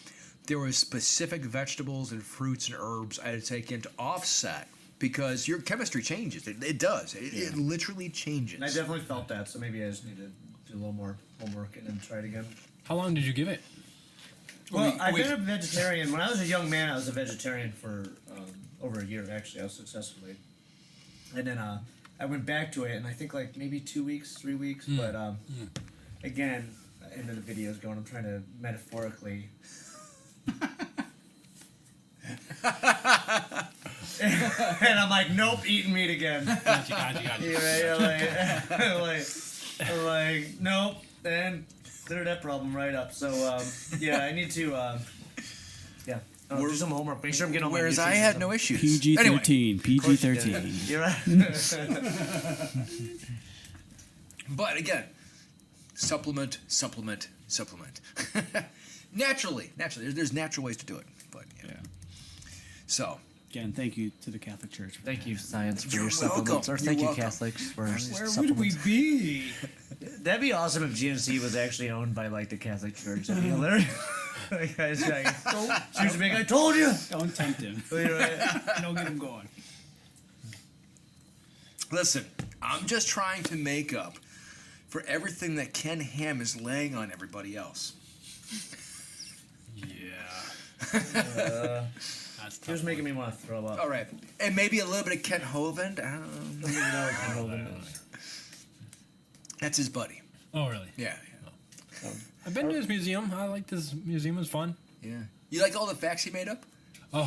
there were specific vegetables and fruits and herbs I had to take in to offset because your chemistry changes. It does. It literally changes. And I definitely felt that, so maybe I just need to do a little more homework and then try it again. How long did you give it? Well, I've been a vegetarian. When I was a young man, I was a vegetarian for over a year, actually. I was successfully. And then I went back to it, and I think like maybe 2 weeks, 3 weeks. But again, into the videos going, I'm trying to metaphorically. And I'm like, nope, eating meat again. Gotcha. like, nope, and clear that problem right up. So, yeah, I need to, do some homework. Make sure I'm getting all my Whereas I nutrition had stuff. no issues. PG-13. Anyway, PG-13. You're right. but again, supplement. Naturally. There's natural ways to do it. But yeah. So. Again, thank you to the Catholic Church. Thank you, science, for You're your supplements. welcome. Or thank You're you, welcome. Catholics, for Where supplements. would we be? That'd be awesome if GNC was actually owned by, like, the Catholic Church. That'd be hilarious. Choose to make. I told you. Don't tempt him. Don't get him going. Listen, I'm just trying to make up for everything that Ken Ham is laying on everybody else. Yeah. That's He was making me want to throw up. All right, and maybe a little bit of Kent Hovind. I don't know. You know what Ken Hovind is. That's his buddy. Oh, really? Yeah, I've been to his museum. I like this museum. It was fun. yeah. You like all the facts he made up? Oh,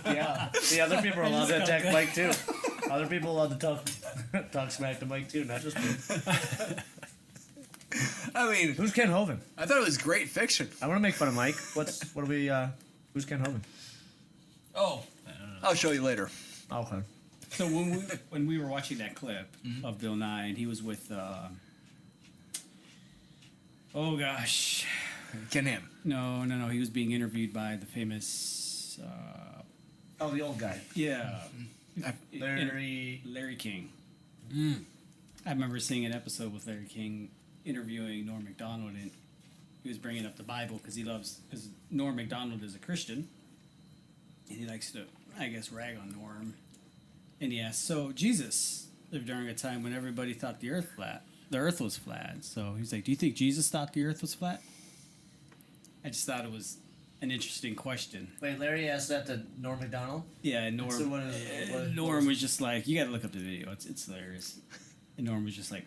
Yeah. The other people are allowed to attack Mike too. Other people are allowed to talk smack to Mike too, not just me. I mean, Who's Ken Hovind? I thought it was great fiction. I want to make fun of Mike. What are we? Who's Ken Hovind? Oh, I'll show you later. Okay. So when we were watching that clip of Bill Nye, and he was with, oh gosh, Ken Ham. no, he was being interviewed by the famous, Oh, the old guy. yeah, Larry King. I remember seeing an episode with Larry King interviewing Norm Macdonald, and he was bringing up the Bible because Norm Macdonald is a Christian, and he likes to, I guess, rag on Norm. And he asked, so Jesus lived during a time when everybody thought the earth was flat. So he's like, do you think Jesus thought the earth was flat? I just thought it was an interesting question. Wait, Larry asked that to Norm Macdonald? Yeah, and Norm, So what Norm was just like, you got to look up the video. It's hilarious. And Norm was just like,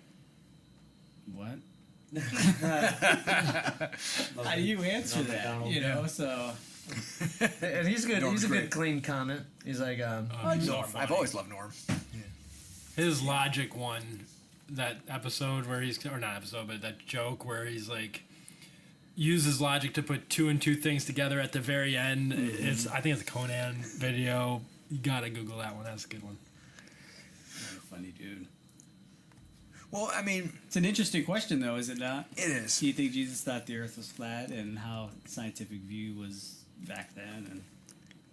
what? How do you answer Norm that? Macdonald, You know, so And he's good. Norm's He's a good, great. clean comment. He's like, Norm. I've always loved Norm. his logic one, that episode where he's, or not episode, but that joke where he's like, uses logic to put two and two things together at the very end. It's, I think it's a Conan video. You gotta Google that one. That's a good one. funny dude. Well, I mean, It's an interesting question, though, is it not? it is. Do you think Jesus thought the earth was flat, and how scientific view was back then? And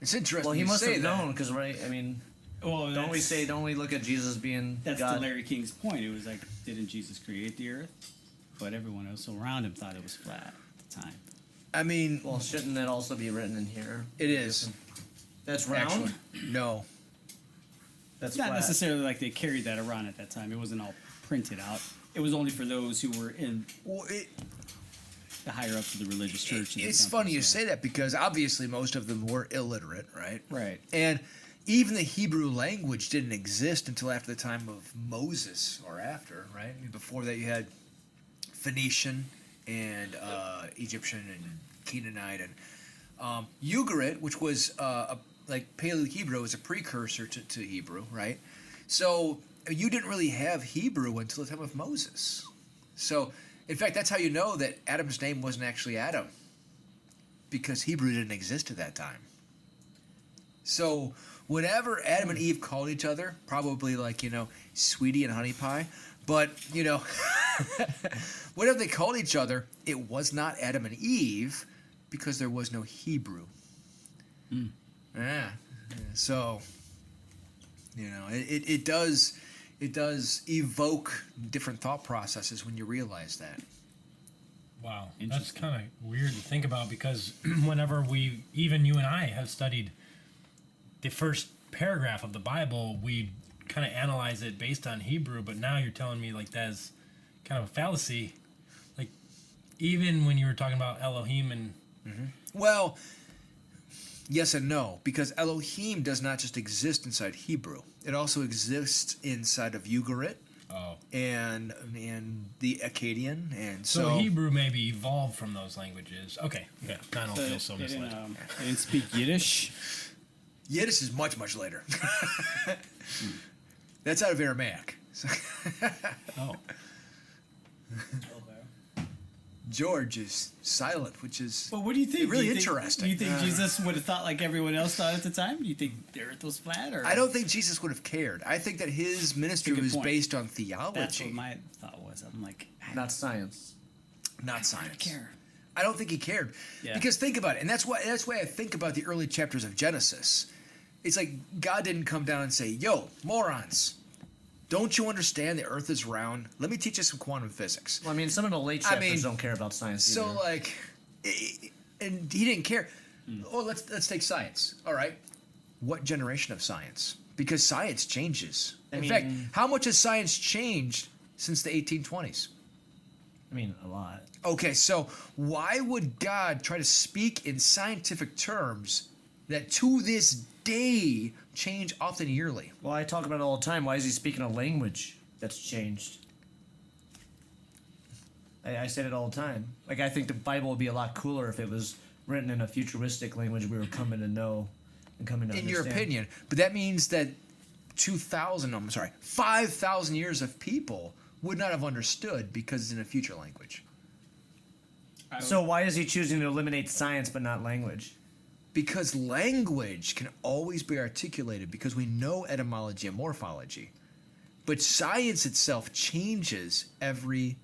It's interesting. well, he you must say have that. known because, right? I mean, well, don't we look at Jesus being that's God? to Larry King's point? It was like, didn't Jesus create the earth? But everyone else around him thought it was flat at the time. I mean, Well, shouldn't that also be written in here? it is. That's round. Actually, no. That's It's not flat. necessarily like they carried that around at that time. It wasn't all printed out. It was only for those who were in Well, the higher ups of the religious church. and the it's temple, funny you so- say that because obviously most of them were illiterate, right? Right. And even the Hebrew language didn't exist until after the time of Moses or after, right? I mean, before that, you had Phoenician and Egyptian and Canaanite and Ugarit, which was like Paleo-Hebrew, was a precursor to Hebrew, right? So you didn't really have Hebrew until the time of Moses. So, in fact, that's how you know that Adam's name wasn't actually Adam, because Hebrew didn't exist at that time. So, whenever Adam and Eve called each other, probably like, sweetie and honey pie, but, whatever they called each other, it was not Adam and Eve because there was no Hebrew. Yeah. So, it does evoke different thought processes when you realize that. Wow, that's Interesting. kind of weird to think about because whenever even you and I have studied the first paragraph of the Bible, we kind of analyze it based on Hebrew, but now you're telling me like that's kind of a fallacy. Like even when you were talking about Elohim and Well, yes and no, because Elohim does not just exist inside Hebrew. It also exists inside of Ugarit and the Akkadian, and so Hebrew maybe evolved from those languages. Okay, yeah, I don't feel so They misled. didn't speak Yiddish. Yiddish is much, much later. That's out of Aramaic. Oh, George is silent, which is But what do you think? really Do you think- interesting. Do you think Jesus would have thought like everyone else thought at the time? Do you think the earth was flat? Or I don't think Jesus would have cared. I think that his ministry Good was point. based on That's theology, what my thought was. I'm like, Not science. not I science. don't care. I don't think he cared. Yeah. Because think about it, and that's why I think about the early chapters of Genesis. It's like God didn't come down and say, "Yo, morons, Don't you understand the Earth is round? Let me teach you some quantum physics. Well, I mean, some of the late chapters don't care about science So, either. like, and he didn't care. Oh, let's take science. All right. What generation of science? Because science changes. In fact, how much has science changed since the 1820s? I mean, a lot. Okay, so why would God try to speak in scientific terms that to this day change often yearly? Well, I talk about it all the time. Why is he speaking a language that's changed? I said it all the time. Like, I think the Bible would be a lot cooler if it was written in a futuristic language we were coming to know and coming to In understand. your opinion. But that means that 5,000 years of people would not have understood because it's in a future language. So why is he choosing to eliminate science but not language? Because language can always be articulated because we know etymology and morphology. But science itself changes every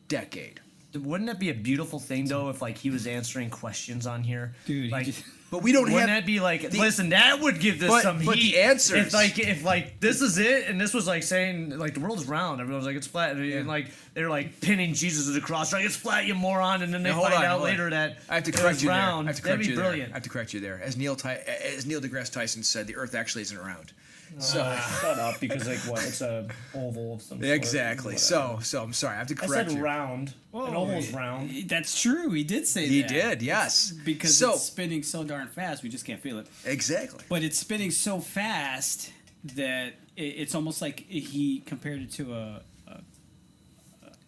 decade. Wouldn't that be a beautiful thing, though, if, like, he was answering questions on here? Dude, like, But we don't wouldn't have... that be like, listen, that would give this some but heat. the answers... If this is it, and this was, like, saying, like, the world's round, everyone's like, it's flat, and like, they're, like, pinning Jesus to the cross, like, it's flat, you moron, and then they Now, hold find on, out hold on. later that I have to it correct was you round. there. I have to That'd correct be you there. brilliant. I have to correct you there. As Neil deGrasse Tyson said, the Earth actually isn't round. So Shut up, because, like, what, it's a oval of some sort. exactly. So I'm sorry. I have to I correct said you. round. An oval's round. That's true. He did say He that. did, yes. Because So- it's spinning so darn fast, we just can't feel it. Exactly. But it's spinning so fast that it's almost like he compared it to a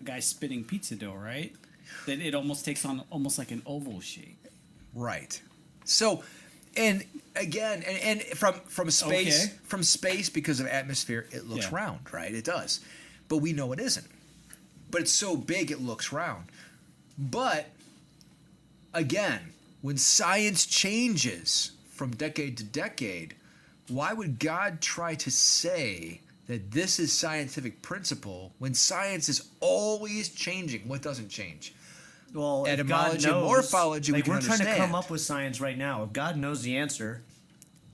guy spinning pizza dough, right? That it almost takes on almost like an oval shape. Right. So, and again, and from space, Okay. from space because of atmosphere, it looks Yeah. round, right? It does, but we know it isn't. But it's so big, it looks round. But again, when science changes from decade to decade, why would God try to say that this is scientific principle when science is always changing? What doesn't change? Well, if Etymology, God knows, morphology, we like, can we're trying to understand. come up with science right now. If God knows the answer,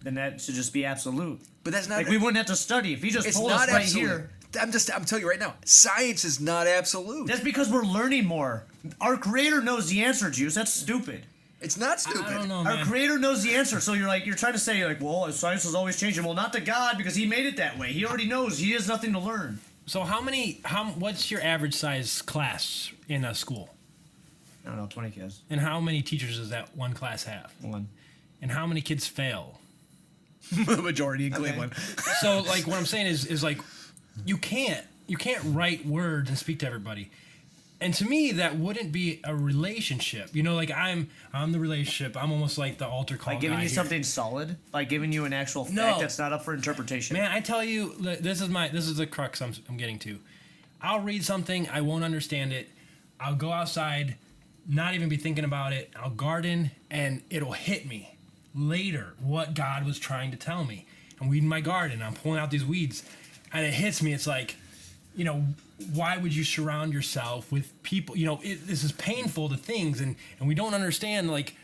then that should just be absolute. But that's not Like, we wouldn't have to study. If he just It's told not us right absolute. here, I'm telling you right now, science is not absolute. that's because we're learning more. Our creator knows the answer, Juice. That's stupid. It's not stupid. I don't know, Our man. creator knows the answer. So you're trying to say, like, well, science is always changing. Well, not to God, because he made it that way. He already knows. He has nothing to learn. So what's your average size class in a school? I don't know, 20 kids. And how many teachers does that one class have? One. And how many kids fail? The majority in Cleveland. So like what I'm saying is like you can't write words and speak to everybody. And to me that wouldn't be a relationship. You know, like I'm the relationship. I'm almost like the altar call Like giving guy you here. something solid? Like giving you an actual fact No. that's not up for interpretation? Man, I tell you, this is the crux I'm getting to. I'll read something, I won't understand it. I'll go outside, not even be thinking about it. I'll garden, and it'll hit me later what God was trying to tell me. I'm weeding my garden. I'm pulling out these weeds, and it hits me. It's like, you know, why would you surround yourself with people? You know, this is painful to things, and we don't understand like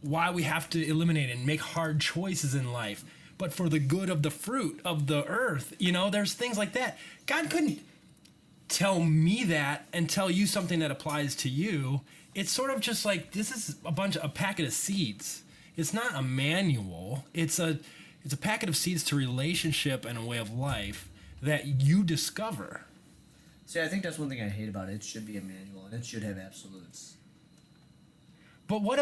why we have to eliminate and make hard choices in life. But for the good of the fruit of the earth, you know, there's things like that. God couldn't tell me that and tell you something that applies to you. It's sort of just like this is a packet of seeds. It's not a manual. It's a packet of seeds to relationship and a way of life that you discover. See, I think that's one thing I hate about it. It should be a manual, and it should have absolutes. But what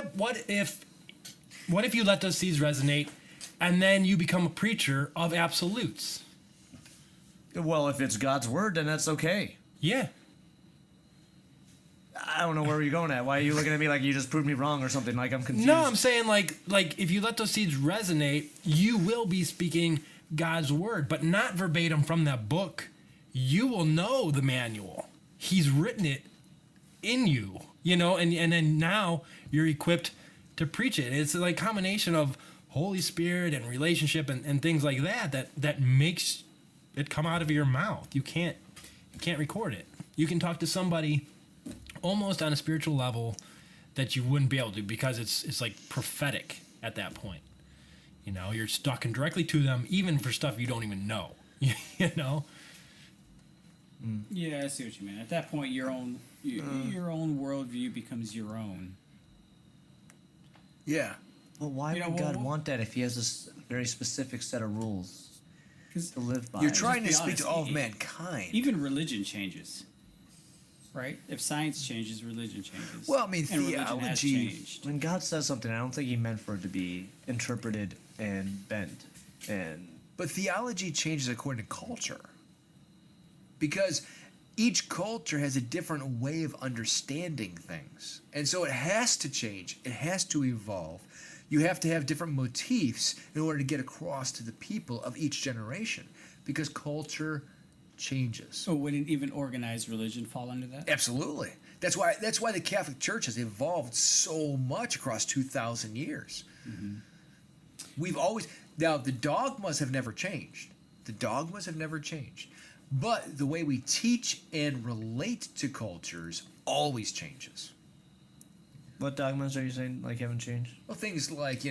if you let those seeds resonate and then you become a preacher of absolutes? Well, if it's God's word, then that's okay. Yeah. I don't know where you're going at. Why are you looking at me like you just proved me wrong or something? Like I'm confused. No, I'm saying like if you let those seeds resonate, you will be speaking God's word, but not verbatim from that book. You will know the manual. He's written it in you, you know, and then now you're equipped to preach it. It's like a combination of Holy Spirit and relationship and things like that makes it come out of your mouth. You can't record it. You can talk to somebody almost on a spiritual level that you wouldn't be able to because it's like prophetic at that point. You know, you're talking directly to them, even for stuff you don't even know. You know, Yeah, I see what you mean. At that point, your own worldview becomes your own. Yeah. Well, why You know, would God well- want that if He has this very specific set of rules 'Cause to live by? You're trying to be speak honest, to all of mankind. even religion changes, right? If science changes, religion changes. Well, I mean, and religion has theology- changed. When God says something, I don't think He meant for it to be interpreted and bent. And But theology changes according to culture. Because each culture has a different way of understanding things. And so it has to change. It has to evolve. You have to have different motifs in order to get across to the people of each generation. Because culture changes. So wouldn't even organized religion fall under that? Absolutely. That's why the Catholic Church has evolved so much across 2,000 years. We've always now the dogmas have never changed. The dogmas have never changed. But the way we teach and relate to cultures always changes. what dogmas are you saying like haven't changed? Well, things like,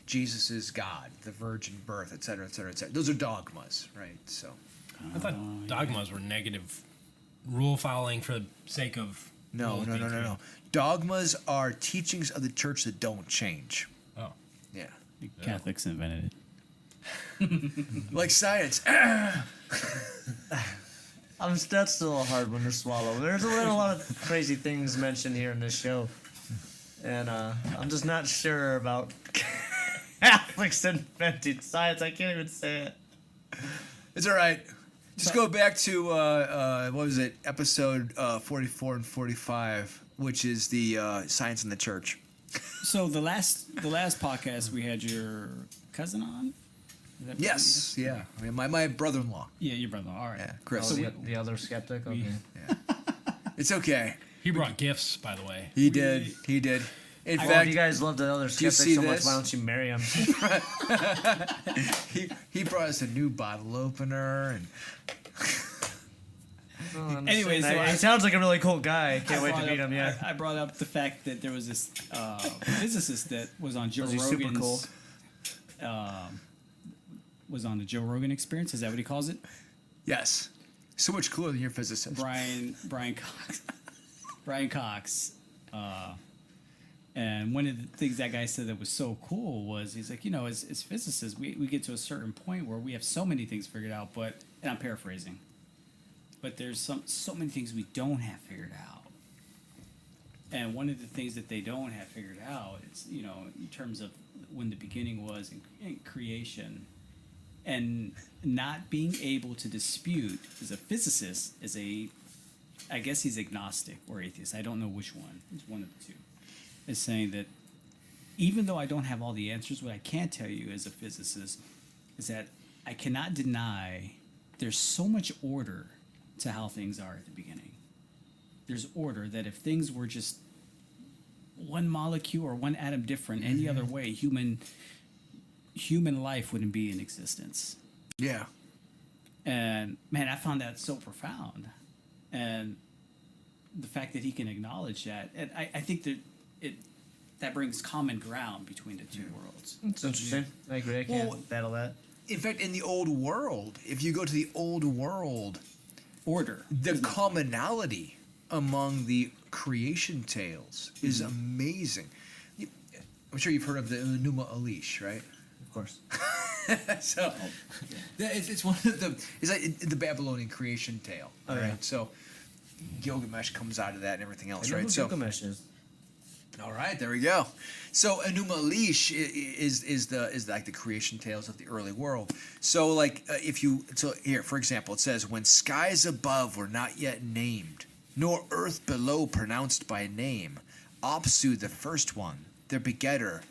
Jesus is God, the virgin birth, et cetera, et cetera, et cetera. Those are dogmas, right? So I thought dogmas were negative rule following for the sake of. no. rules being created. Dogmas are teachings of the church that don't change. Oh. Yeah. Catholics invented it. Like science. That's still a hard one to swallow. There's a lot of crazy things mentioned here in this show, and I'm just not sure about Catholics inventing science. I can't even say it. It's all right. Just go back to what was it, episode 44 and 45, which is the science in the church. So the last podcast we had your cousin on. Is that- Yes, yeah. I mean, my brother-in-law. Yeah, your brother. All right. Yeah, Chris. Oh, the other skeptic. Okay. It's okay. He brought gifts, by the way. He did. In Well, if fact, you guys love the other you skeptic see so much, this? why don't you marry him? he brought us a new bottle opener, and Anyway, so he sounds like a really cool guy. I can't wait to meet him. Yeah. I brought up the fact that there was this physicist that was on Joe Was he super cool? Rogan's. Was on the Joe Rogan Experience. Is that what he calls it? yes, so much cooler than your physicist. Brian Cox. Brian Cox. And one of the things that guy said that was so cool was he's like, as physicists, we get to a certain point where we have so many things figured out, and I'm paraphrasing, but there's so many things we don't have figured out. And one of the things that they don't have figured out is, in terms of when the beginning was in creation, and not being able to dispute as a physicist, I guess he's agnostic or atheist. I don't know which one. It's one of the two. Is saying that even though I don't have all the answers, what I can tell you as a physicist is that I cannot deny there's so much order to how things are at the beginning. There's order that if things were just one molecule or one atom different any other way, human life wouldn't be in existence. Yeah. And man, I found that so profound. And the fact that he can acknowledge that, and I think that that brings common ground between the two worlds. It's interesting. I agree. I can't Well- battle that. In fact, in the old world, if you go to the old world, Order. the commonality among the creation tales is amazing. I'm sure you've heard of the Enuma Elish, right? Of course. So it's one of it's like the Babylonian creation tale. Oh, right? yeah. So Gilgamesh comes out of that and everything else, I know right? who So Gilgamesh is. all right, there we go. So Enuma Elish is like the creation tales of the early world. So here, for example, it says, when skies above were not yet named, nor earth below pronounced by name, Apsu the first one, their begetter,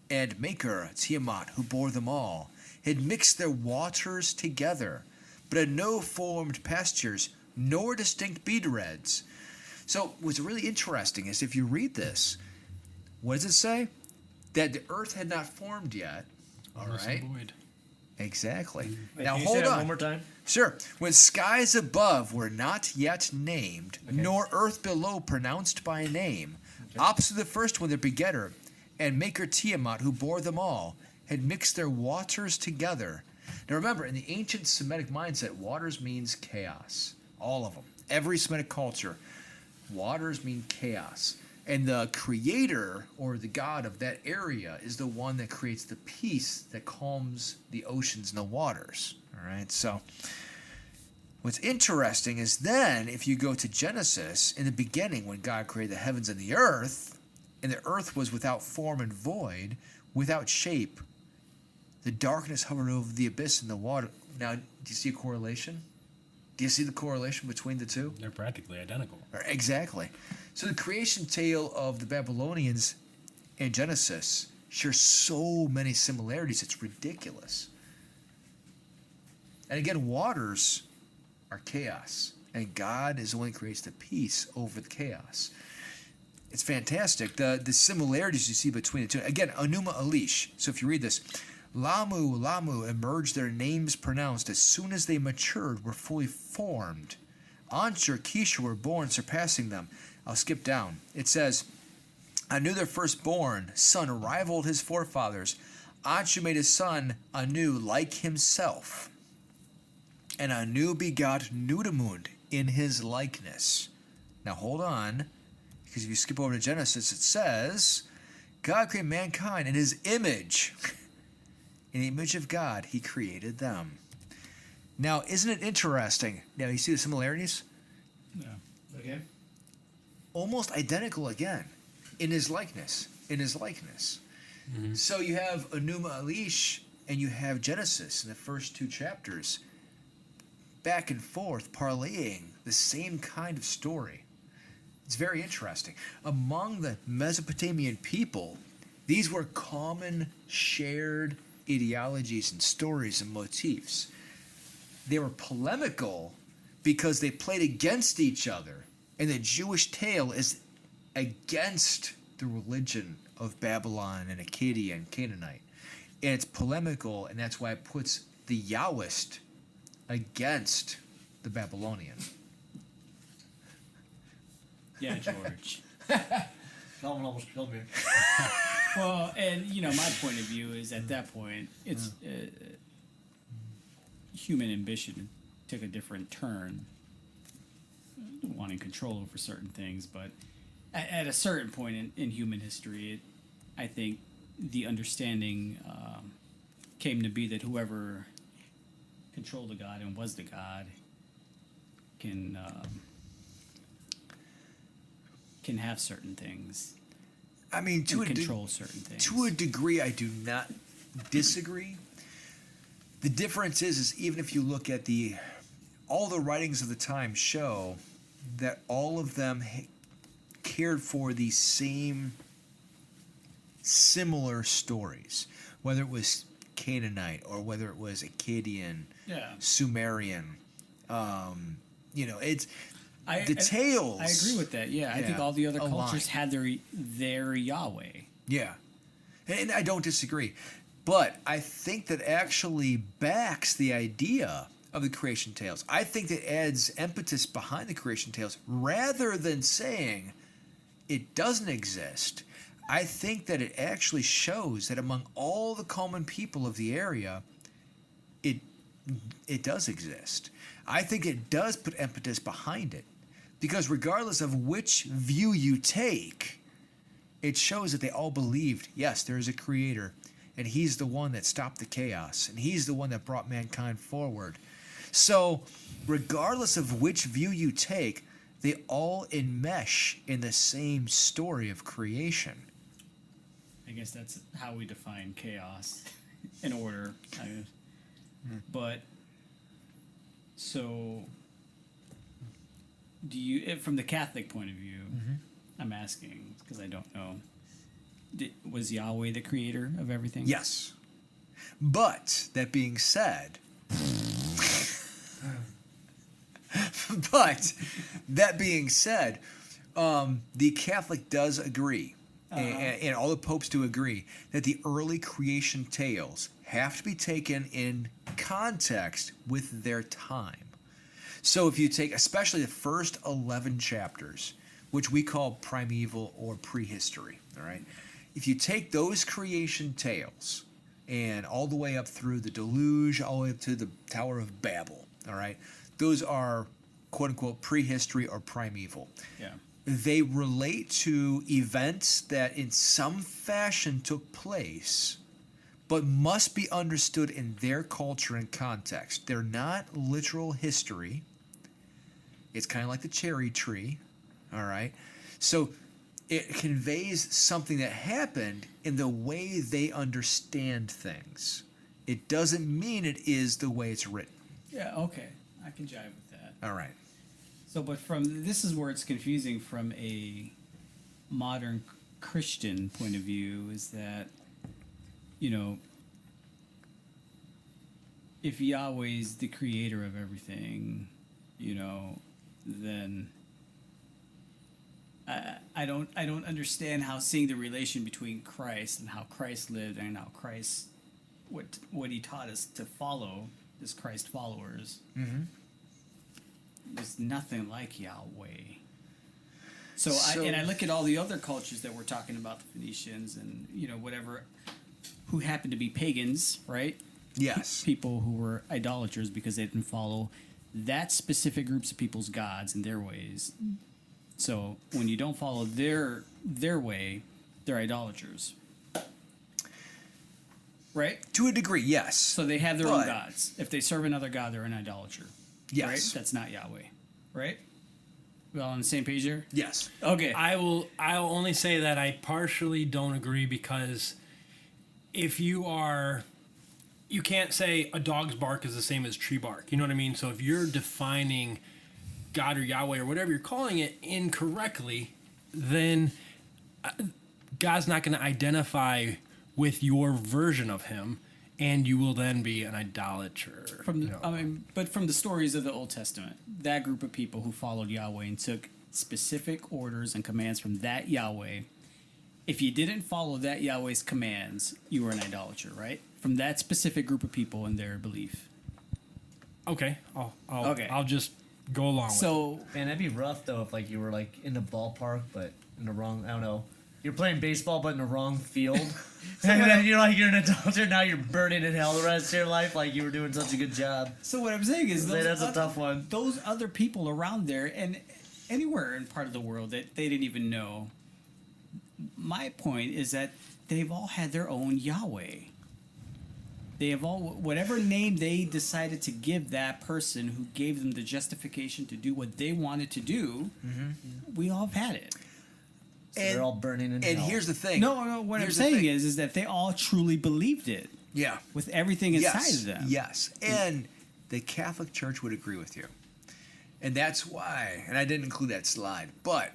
and maker Tiamat, who bore them all, had mixed their waters together, but had no formed pastures, nor distinct beadreds. So what's really interesting is if you read this, what does it say? That the earth had not formed yet. All Earth right. and void. Exactly. Wait, Now can you hold say that on. one more time? Sure. When skies above were not yet named, nor earth below pronounced by name, Apsu the first one, their begetter, and maker Tiamat, who bore them all, had mixed their waters together. Now remember, in the ancient Semitic mindset, waters means chaos. All of them. Every Semitic culture, waters mean chaos. And the creator or the god of that area is the one that creates the peace that calms the oceans and the waters. All right, so what's interesting is then if you go to Genesis, in the beginning when God created the heavens and the earth was without form and void, without shape, the darkness hovered over the abyss and the water. Now, do you see a correlation? Do you see the correlation between the two? They're practically identical. Exactly. So the creation tale of the Babylonians and Genesis share so many similarities, it's ridiculous. And again, waters are chaos, and God is the one who creates the peace over the chaos. It's fantastic. The similarities you see between the two. Again, Enuma Elish. So if you read this, Lamu, Lamu emerged, their names pronounced. As soon as they matured, were fully formed. Anshur, Kishu were born, surpassing them. I'll skip down. It says, Anu, their firstborn son, rivaled his forefathers. Anshur made his son Anu like himself. And Anu begot Nudamund in his likeness. Now hold on, because if you skip over to Genesis, it says, God created mankind in his image. In the image of God, he created them. Now, isn't it interesting? Now, you see the similarities? Yeah. Okay. Almost identical again. In his likeness. In his likeness. Mm-hmm. So you have Enuma Elish and you have Genesis in the first two chapters. Back and forth, parlaying the same kind of story. It's very interesting. Among the Mesopotamian people, these were common, shared ideologies and stories and motifs. They were polemical because they played against each other, and the Jewish tale is against the religion of Babylon and Akkadian and Canaanite. And it's polemical, and that's why it puts the Yahwist against the Babylonian. Yeah, George. Calvin almost killed me. Well, and my point of view is at that point, it's human ambition took a different turn, wanting control over certain things. But at a certain point in human history, I think the understanding came to be that whoever controlled the god and was the god can have certain things. I mean, and control certain things. To a degree, I do not disagree. The difference is even if you look at all the writings of the time show that all of them cared for the same similar stories, whether it was Canaanite or whether it was Akkadian, Sumerian. It's the tales. I agree with that. Yeah, I think all the other cultures had their Yahweh. Yeah, and I don't disagree, but I think that actually backs the idea of the creation tales. I think that adds impetus behind the creation tales rather than saying it doesn't exist. I think that it actually shows that among all the common people of the area, it does exist. I think it does put impetus behind it. Because regardless of which view you take, it shows that they all believed, yes, there is a creator, and he's the one that stopped the chaos, and he's the one that brought mankind forward. So, regardless of which view you take, they all enmesh in the same story of creation. I guess that's how we define chaos in order. But, so... Do you, from the Catholic point of view, I'm asking because I don't know, was Yahweh the creator of everything? Yes. But, that being said, the Catholic does agree, and all the popes do agree, that the early creation tales have to be taken in context with their time. So if you take especially the first 11 chapters, which we call primeval or prehistory, all right? If you take those creation tales and all the way up through the deluge, all the way up to the Tower of Babel, all right? Those are quote unquote prehistory or primeval. Yeah. They relate to events that in some fashion took place, but must be understood in their culture and context. They're not literal history. It's kind of like the cherry tree, all right? So it conveys something that happened in the way they understand things. It doesn't mean it is the way it's written. Yeah, okay. I can jive with that. All right. So, but this is where it's confusing from a modern Christian point of view is that, if Yahweh's the creator of everything, then I don't understand how seeing the relation between Christ and how Christ lived and how Christ what he taught us to follow as Christ followers. Mm-hmm. There's nothing like Yahweh. So- I look at all the other cultures that we're talking about, the Phoenicians and whatever, who happened to be pagans, right? Yes. People who were idolaters because they didn't follow that specific groups of people's gods and their ways. So when you don't follow their way, they're idolaters. Right? To a degree, yes. So they have their own But- gods. If they serve another god, they're an idolater. Yes. Right? That's not Yahweh. Right? We all on the same page here? Yes. Okay. I'll only say that I partially don't agree because if you can't say a dog's bark is the same as tree bark. You know what I mean? So if you're defining God or Yahweh or whatever you're calling it incorrectly, then God's not going to identify with your version of him, and you will then be an idolater. But from the stories of the Old Testament, that group of people who followed Yahweh and took specific orders and commands from that Yahweh, if you didn't follow that Yahweh's commands, you were an idolater, right? From that specific group of people and their belief. Okay, Okay. I'll just go along with it. So Man, that'd be rough though if you were in the ballpark but in the wrong. I don't know. You're playing baseball but in the wrong field, and then you're an adulterer. Now you're burning in hell the rest of your life. Like you were doing such a good job. So what I'm saying is That's a tough one. those other people around there and anywhere in part of the world that they didn't even know. My point is that they've all had their own Yahweh. They have all whatever name they decided to give that person who gave them the justification to do what they wanted to do. Mm-hmm. We all have had it. So they're all burning in And hell. here's the thing. No. What Here's I'm the saying thing. is that they all truly believed it Yeah. with everything inside Yes. of them. Yes. And the Catholic Church would agree with you. And that's why, and I didn't include that slide, but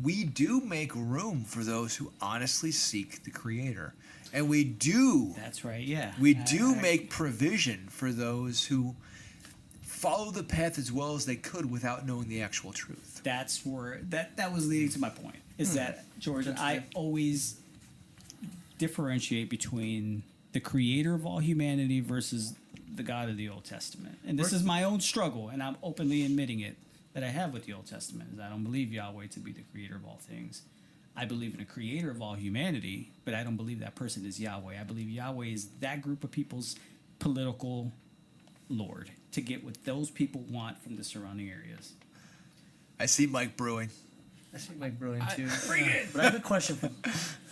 we do make room for those who honestly seek the Creator. And we do That's right. Yeah. We do make provision for those who follow the path as well as they could without knowing the actual truth. That's where that was leading to my point. Is that George? I always differentiate between the creator of all humanity versus the God of the Old Testament, and this is my own struggle, and I'm openly admitting it that I have with the Old Testament. Is I don't believe Yahweh to be the creator of all things. I believe in a creator of all humanity, but I don't believe that person is Yahweh. I believe Yahweh is that group of people's political lord to get what those people want from the surrounding areas. I see Mike brewing. I see Mike brewing too. But I have a question for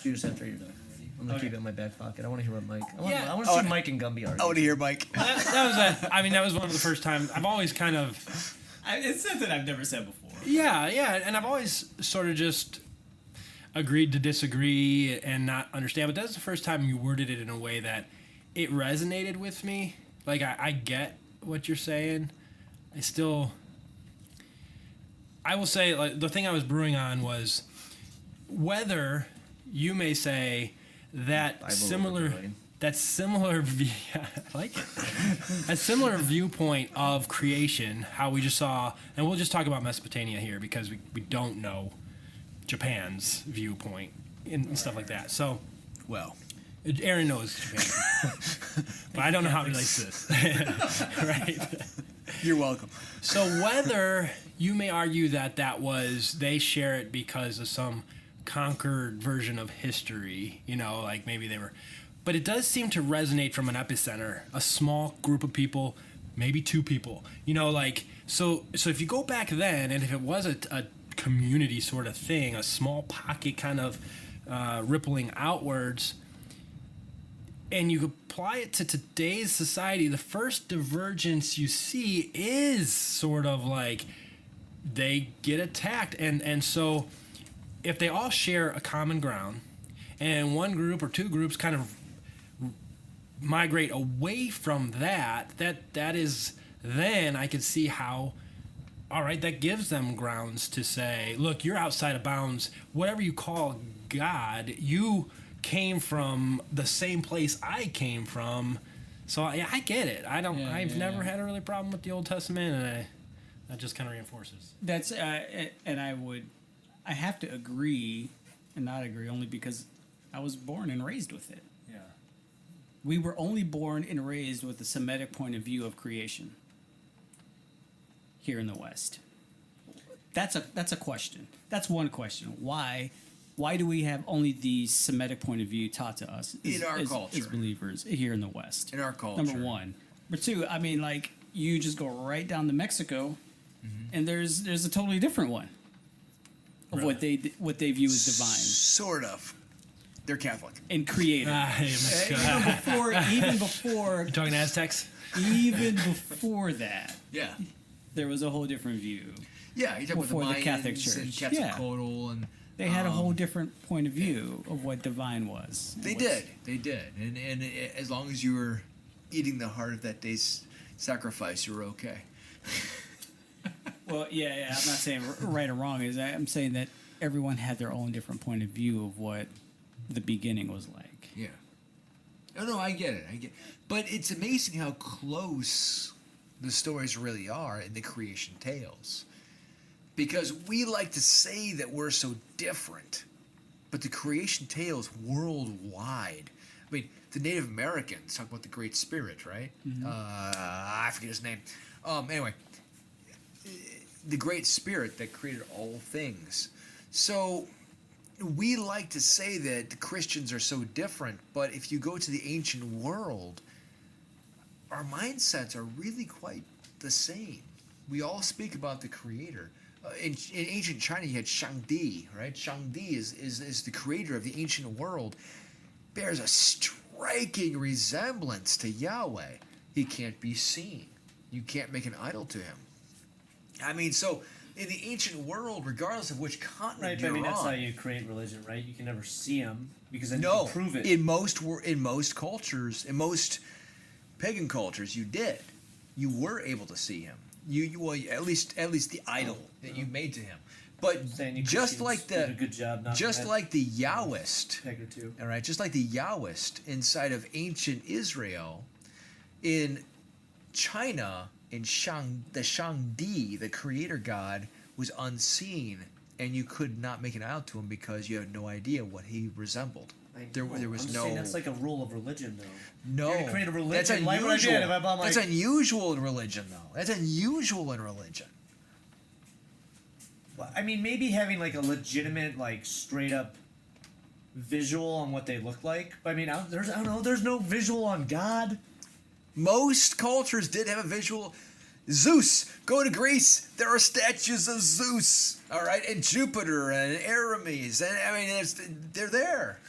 Juice after you're done. I'm gonna keep it in my back pocket. I want to hear what Mike. I want to see Mike and Gumby argue. I want to hear Mike. that was one of the first times. I've always kind of... It's something I've never said before. Yeah, and I've always sort of just agreed to disagree and not understand, but that's the first time you worded it in a way that it resonated with me. Like, I get what you're saying. I will say, like, the thing I was brewing on was whether you may say that Bible similar overbrewing. I like it. A similar viewpoint of creation, how we just saw, and we'll just talk about Mesopotamia here because we don't know Japan's viewpoint and stuff like that. So, Well, Aaron knows Japan, but I don't know how it relates to this. Right? you're welcome. So whether you may argue that they share it because of some conquered version of history, like maybe they were, but it does seem to resonate from an epicenter, a small group of people maybe 2 people. You know, like so if you go back then, and if it was a community sort of thing, a small pocket kind of rippling outwards, and you apply it to today's society, the first divergence you see is sort of like they get attacked. And so if they all share a common ground and one group or 2 groups kind of migrate away from that is, then I can see how, all right, that gives them grounds to say, look, you're outside of bounds. Whatever you call God, you came from the same place I came from. So yeah, I get it. I've never had a really problem with the Old Testament, and that just kind of reinforces. That's and I have to agree and not agree only because I was born and raised with it. Yeah. We were only born and raised with the Semitic point of view of creation here in the West. That's a question. That's one question. Why do we have only the Semitic point of view taught to us In our culture. as believers here in the West? In our culture. Number one. Number two, I mean, like, you just go right down to Mexico, and there's a totally different one of what they view as divine Sort of. They're Catholic. and creator. Even before You talking Aztecs? even before that, Yeah. there was a whole different view. Yeah, you talk about Before the Mayans Catholic and Church. Quetzalcoatl and They had a whole different point of view of what divine was. They did, and as long as you were eating the heart of that day's sacrifice, you were okay. Well, yeah. I'm not saying right or wrong. I'm saying that everyone had their own different point of view of what the beginning was like. Yeah. No, I get it. But it's amazing how close the stories really are in the creation tales. Because we like to say that we're so different, but the creation tales worldwide. I mean, the Native Americans talk about the Great Spirit, right? I forget his name. Anyway, the Great Spirit that created all things. So we like to say that the Christians are so different, but if you go to the ancient world, our mindsets are really quite the same. We all speak about the Creator. In ancient China, you had Shangdi, right? Shangdi is the creator of the ancient world. Bears a striking resemblance to Yahweh. He can't be seen. You can't make an idol to him. I mean, so in the ancient world, regardless of which continent you're that's on, how you create religion, right? You can never see them because then you no, can prove it. in most cultures, in most pagan cultures, you did. You were able to see him. Well, at least the idol that you made to him. But just like did a good job not like the Yahwist, peg or two. all right, just like the Yahwist inside of ancient Israel, in China, in the Shangdi, the creator god, was unseen, and you could not make an idol to him because you had no idea what he resembled. There was no. That's like a rule of religion, though. No, You're gonna create a religion. that's Why would I do unusual. that if I bought, like- That's unusual in religion, though. That's unusual in religion. Well, I mean, maybe having like a legitimate, like straight up visual on what they look like. But I mean, I don't know. There's no visual on God. Most cultures did have a visual. Zeus, go to Greece. There are statues of Zeus, all right, and Jupiter and Aramis, and I mean, they're there.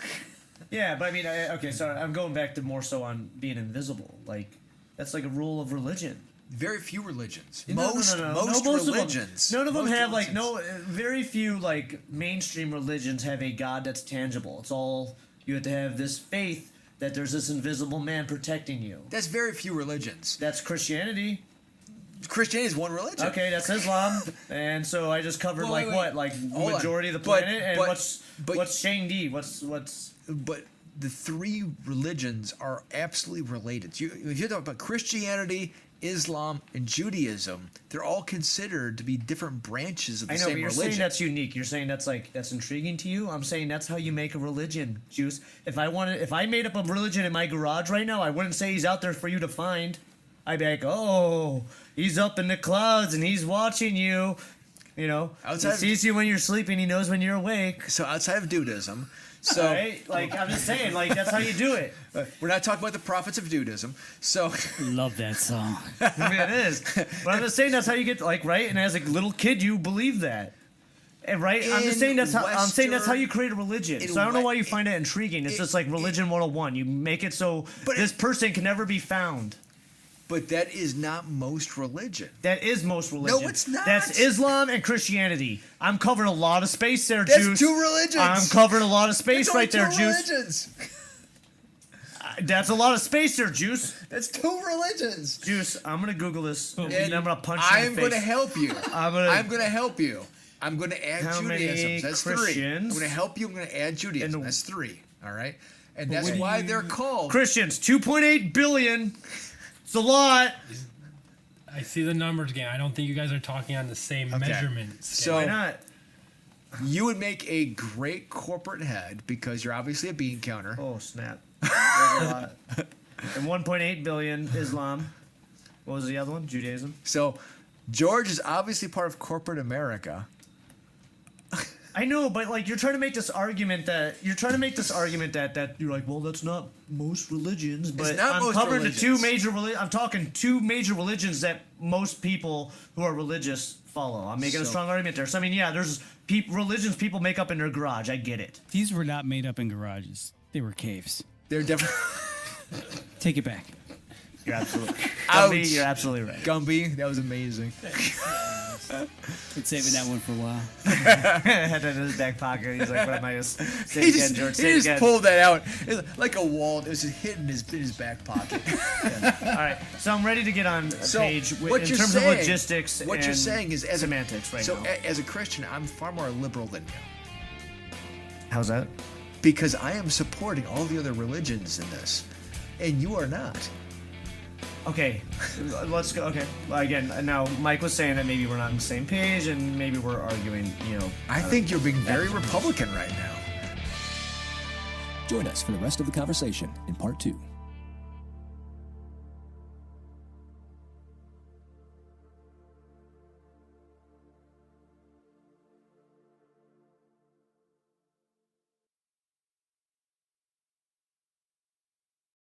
Yeah, but I mean, okay, so I'm going back to more so on being invisible. Like, that's like a rule of religion. Very few religions. No, Most of them- religions. none of them most have like religions. very few like mainstream religions have a God that's tangible. It's all you have to have this faith that there's this invisible man protecting you. That's very few religions. That's Christianity. Christianity is one religion. Okay, that's Islam. And so I just covered Well, like wait, what, like hold majority on. of the But- planet. And but- what's Shangdi? What's But the three religions are absolutely related. If you talk about Christianity, Islam, and Judaism, they're all considered to be different branches of the I know, same but you're religion. saying that's unique. You're saying that's intriguing to you. I'm saying that's how you make a religion, Juice. If I made up a religion in my garage right now, I wouldn't say he's out there for you to find. I'd be like, oh, he's up in the clouds and he's watching you. You know, Outside he sees you when you're sleeping. He knows when you're awake. So outside of Judaism, So Right? Like, I'm just saying, like, that's how you do it. we're not talking about the prophets of Judaism. So Love that song. I mean, it is. But I'm just saying that's how you get, like, right? And as a little kid, you believe that. And, right? I'm just saying that's how you create a religion. So I don't know why you find that intriguing. It's just like Religion 101. You make it so this person can never be found. but that is not most religion. That is most religion. No, it's not. That's Islam and Christianity. I'm covering a lot of space there, That's Juice. 2 religions. I'm covering a lot of space That's only right there, 2 Juice. religions. That's a lot of space there, Juice. That's 2 religions. Juice, I'm gonna Google this, and And I'm gonna punch you in I'm the going face. to help you. I'm going to help you. I'm going to add How many Judaism. That's 3. I'm Christians? going to help you. I'm going to add Judaism. And- That's 3. All right? And that's why they're called. Christians, 2.8 billion. It's a lot. I see the numbers again. I don't think you guys are talking on the same measurement scale. Why So not? you would make a great corporate head because you're obviously a bean counter. Oh snap! There's a lot. And 1.8 billion Islam. What was the other one? Judaism. So George is obviously part of corporate America. I know, but like you're trying to make this argument that you're like, well, that's not most religions, but not I'm most covering the 2 religions. major I'm talking 2 major religions that most people who are religious follow. I'm making a So- strong argument there. So I mean, yeah, there's religions people make up in their garage. I get it. These were not made up in garages. They were caves. They're definitely Take it back. You're absolutely. Ouch. Gumby, you're absolutely right. Gumby. That was amazing. Been saving that one for a while. Had that in his back pocket. He's like, what am I just say He it again, just, George? he Say it just again. pulled that out. It was like a wall. It was just hidden in his back pocket. All right, so I'm ready to get on a So, page what in you're terms saying- of logistics. What and you're saying is, as semantics right so now. as a Christian, I'm far more liberal than you How's that? because I am supporting all the other religions in this, and you are not. Okay, let's go. Okay, well, again, now Mike was saying that maybe we're not on the same page, and maybe we're arguing. I think you're being very Republican right now. Join us for the rest of the conversation in part 2.